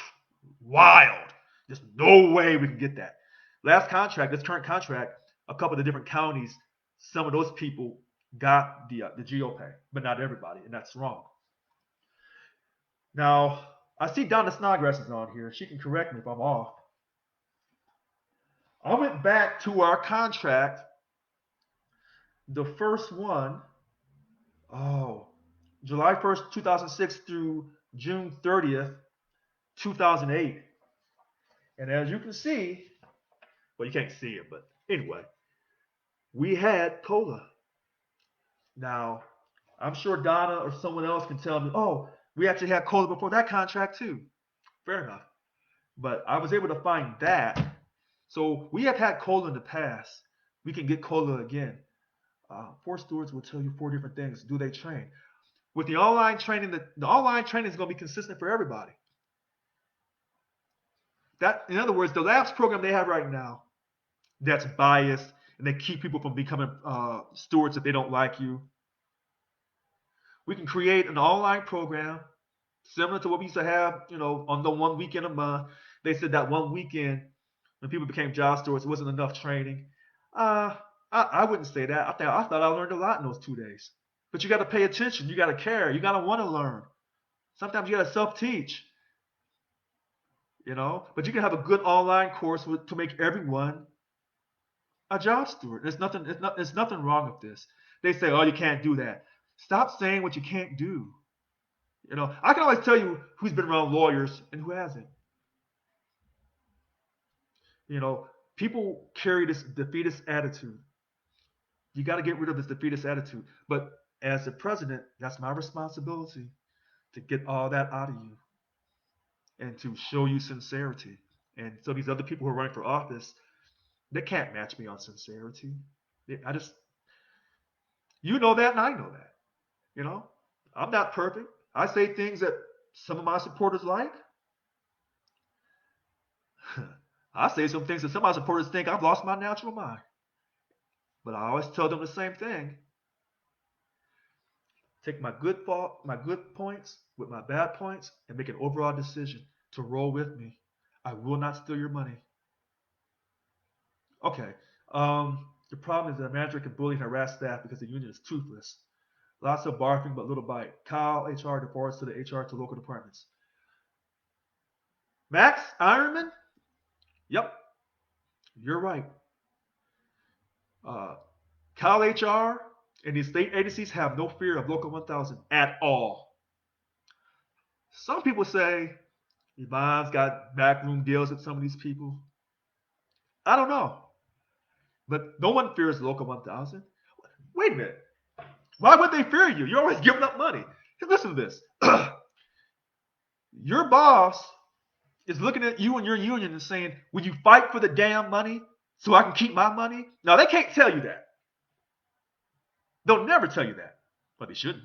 S1: wild. There's no way we can get that. Last contract, this current contract, a couple of the different counties, some of those people got the GOPay, but not everybody, and that's wrong. Now, I see Donna Snodgrass is on here. She can correct me if I'm off. I went back to our contract, the first one, July 1st, 2006 through June 30th, 2008. And as you can see, well, you can't see it, but anyway, we had COLA. Now, I'm sure Donna or someone else can tell me, oh, we actually had COLA before that contract too. Fair enough. But I was able to find that. So we have had COLA in the past. We can get COLA again. 4 stewards will tell you 4 different things. Do they train? With the online training, the online training is going to be consistent for everybody. That, in other words, the labs program they have right now, that's biased, and they keep people from becoming stewards if they don't like you. We can create an online program similar to what we used to have, on the 1 weekend a month. They said that 1 weekend when people became job stewards, it wasn't enough training. I wouldn't say that. I thought I learned a lot in those 2 days. But you got to pay attention. You got to care. You got to want to learn. Sometimes you got to self-teach. But you can have a good online course to make everyone a job steward. There's nothing wrong with this. They say, oh, you can't do that. Stop saying what you can't do. I can always tell you who's been around lawyers and who hasn't. People carry this defeatist attitude. You got to get rid of this defeatist attitude. But as the president, that's my responsibility to get all that out of you and to show you sincerity. And so these other people who are running for office, they can't match me on sincerity. You know that and I know that. I'm not perfect. I say things that some of my supporters like. I say some things that some of my supporters think I've lost my natural mind. But I always tell them the same thing. Take my good points with my bad points and make an overall decision to roll with me. I will not steal your money. Okay. The problem is that a manager can bully and harass staff because the union is toothless. Lots of barking but little bite. Cal HR defaults to the HR to local departments. Max Ironman? Yep. You're right. Cal HR and these state agencies have no fear of Local 1000 at all. Some people say Yvonne's got backroom deals with some of these people. I don't know. But no one fears Local 1000. Wait a minute. Why would they fear you? You're always giving up money. Hey, listen to this. Your boss is looking at you and your union and saying, will you fight for the damn money so I can keep my money? Now, they can't tell you that. They'll never tell you that. But they shouldn't.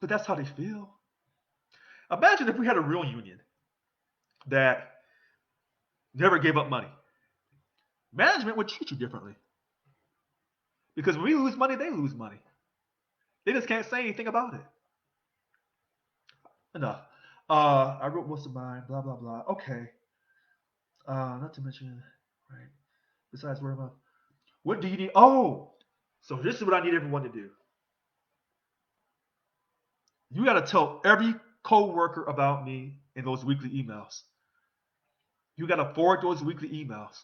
S1: But that's how they feel. Imagine if we had a real union that never gave up money. Management would treat you differently. Because when we lose money, they lose money. They just can't say anything about it. Enough. I wrote most of mine, blah, blah, blah. Okay. Not to mention, right? Besides, where am I? What do you need? Oh, so this is what I need everyone to do. You got to tell every co-worker about me in those weekly emails. You got to forward those weekly emails.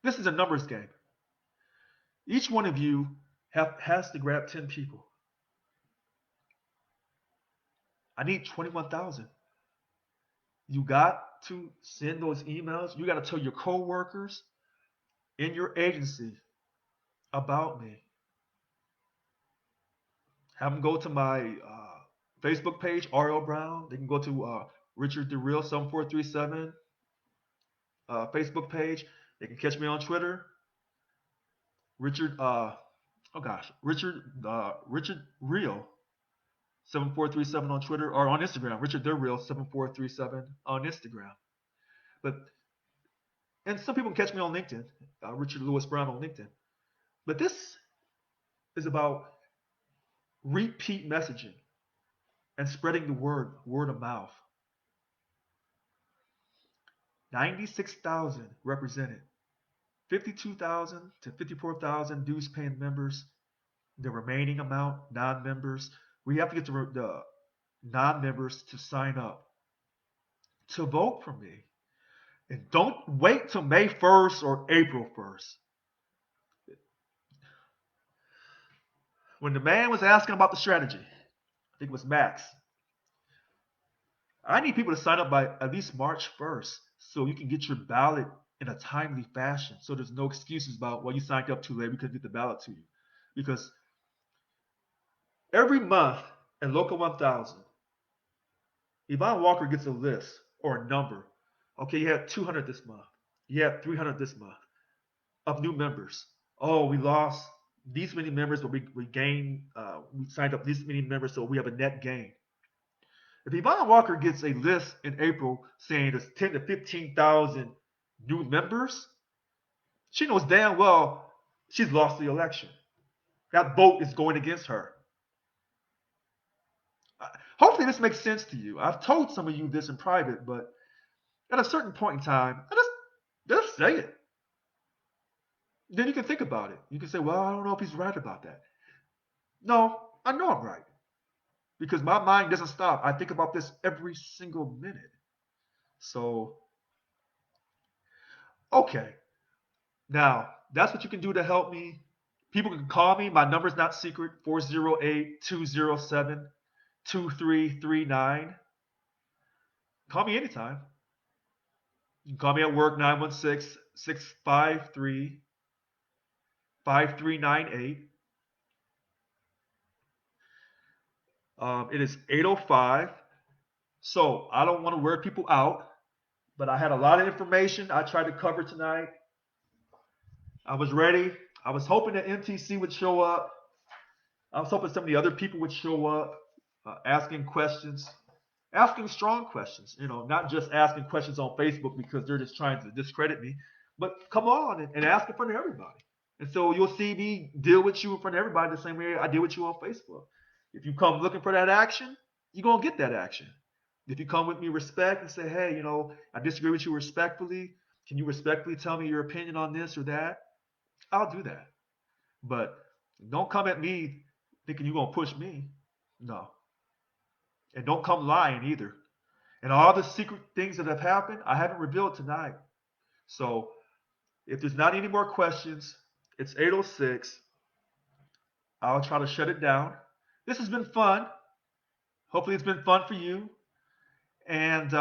S1: This is a numbers game. Each one of you has to grab 10 people. I need 21,000. You got to send those emails. You got to tell your co-workers in your agency about me. Have them go to my Facebook page, R.L. Brown. They can go to Richard DeReal 7437 Facebook page. They can catch me on Twitter. Richard Real 7437 on Twitter, or on Instagram, Richard DeReal 7437 on Instagram. And some people can catch me on LinkedIn, Richard Lewis Brown on LinkedIn. But this is about repeat messaging and spreading the word of mouth. 96,000 represented. 52,000 to 54,000 dues paying members. The remaining amount, non-members. We have to get the non-members to sign up to vote for me. And don't wait till May 1st or April 1st. When the man was asking about the strategy, I think it was Max, I need people to sign up by at least March 1st so you can get your ballot in a timely fashion. So there's no excuses about, well, you signed up too late, we couldn't get the ballot to you. Because every month at Local 1000, Yvonne Walker gets a list or a number. Okay, you had 200 this month. You had 300 this month of new members. Oh, we lost these many members, but we gained, we signed up these many members, so we have a net gain. If Yvonne Walker gets a list in April saying there's 10 to 15,000 new members, she knows damn well she's lost the election. That vote is going against her. Hopefully this makes sense to you. I've told some of you this in private, but at a certain point in time, just say it. Then you can think about it. You can say, well, I don't know if he's right about that. No, I know I'm right. Because my mind doesn't stop. I think about this every single minute. So, okay. Now, that's what you can do to help me. People can call me. My number's not secret, 408-207-2339. Call me anytime. You can call me at work, 916-653-5398. It is 8:05. So I don't want to wear people out, but I had a lot of information I tried to cover tonight. I was ready. I was hoping that MTC would show up. I was hoping some of the other people would show up, asking questions, asking strong questions. You know, not just asking questions on Facebook because they're just trying to discredit me, but come on and ask in front of everybody. And so you'll see me deal with you in front of everybody the same way I deal with you on Facebook. If you come looking for that action, you're going to get that action. If you come with me respect and say, hey, you know, I disagree with you respectfully. Can you respectfully tell me your opinion on this or that? I'll do that. But don't come at me thinking you're going to push me. No. And don't come lying either. And all the secret things that have happened, I haven't revealed tonight. So if there's not any more questions, it's 8:06. I'll try to shut it down. This has been fun. Hopefully, it's been fun for you. And you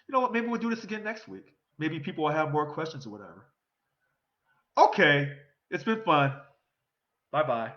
S1: know what? Maybe we'll do this again next week. Maybe people will have more questions or whatever. Okay, it's been fun. Bye bye.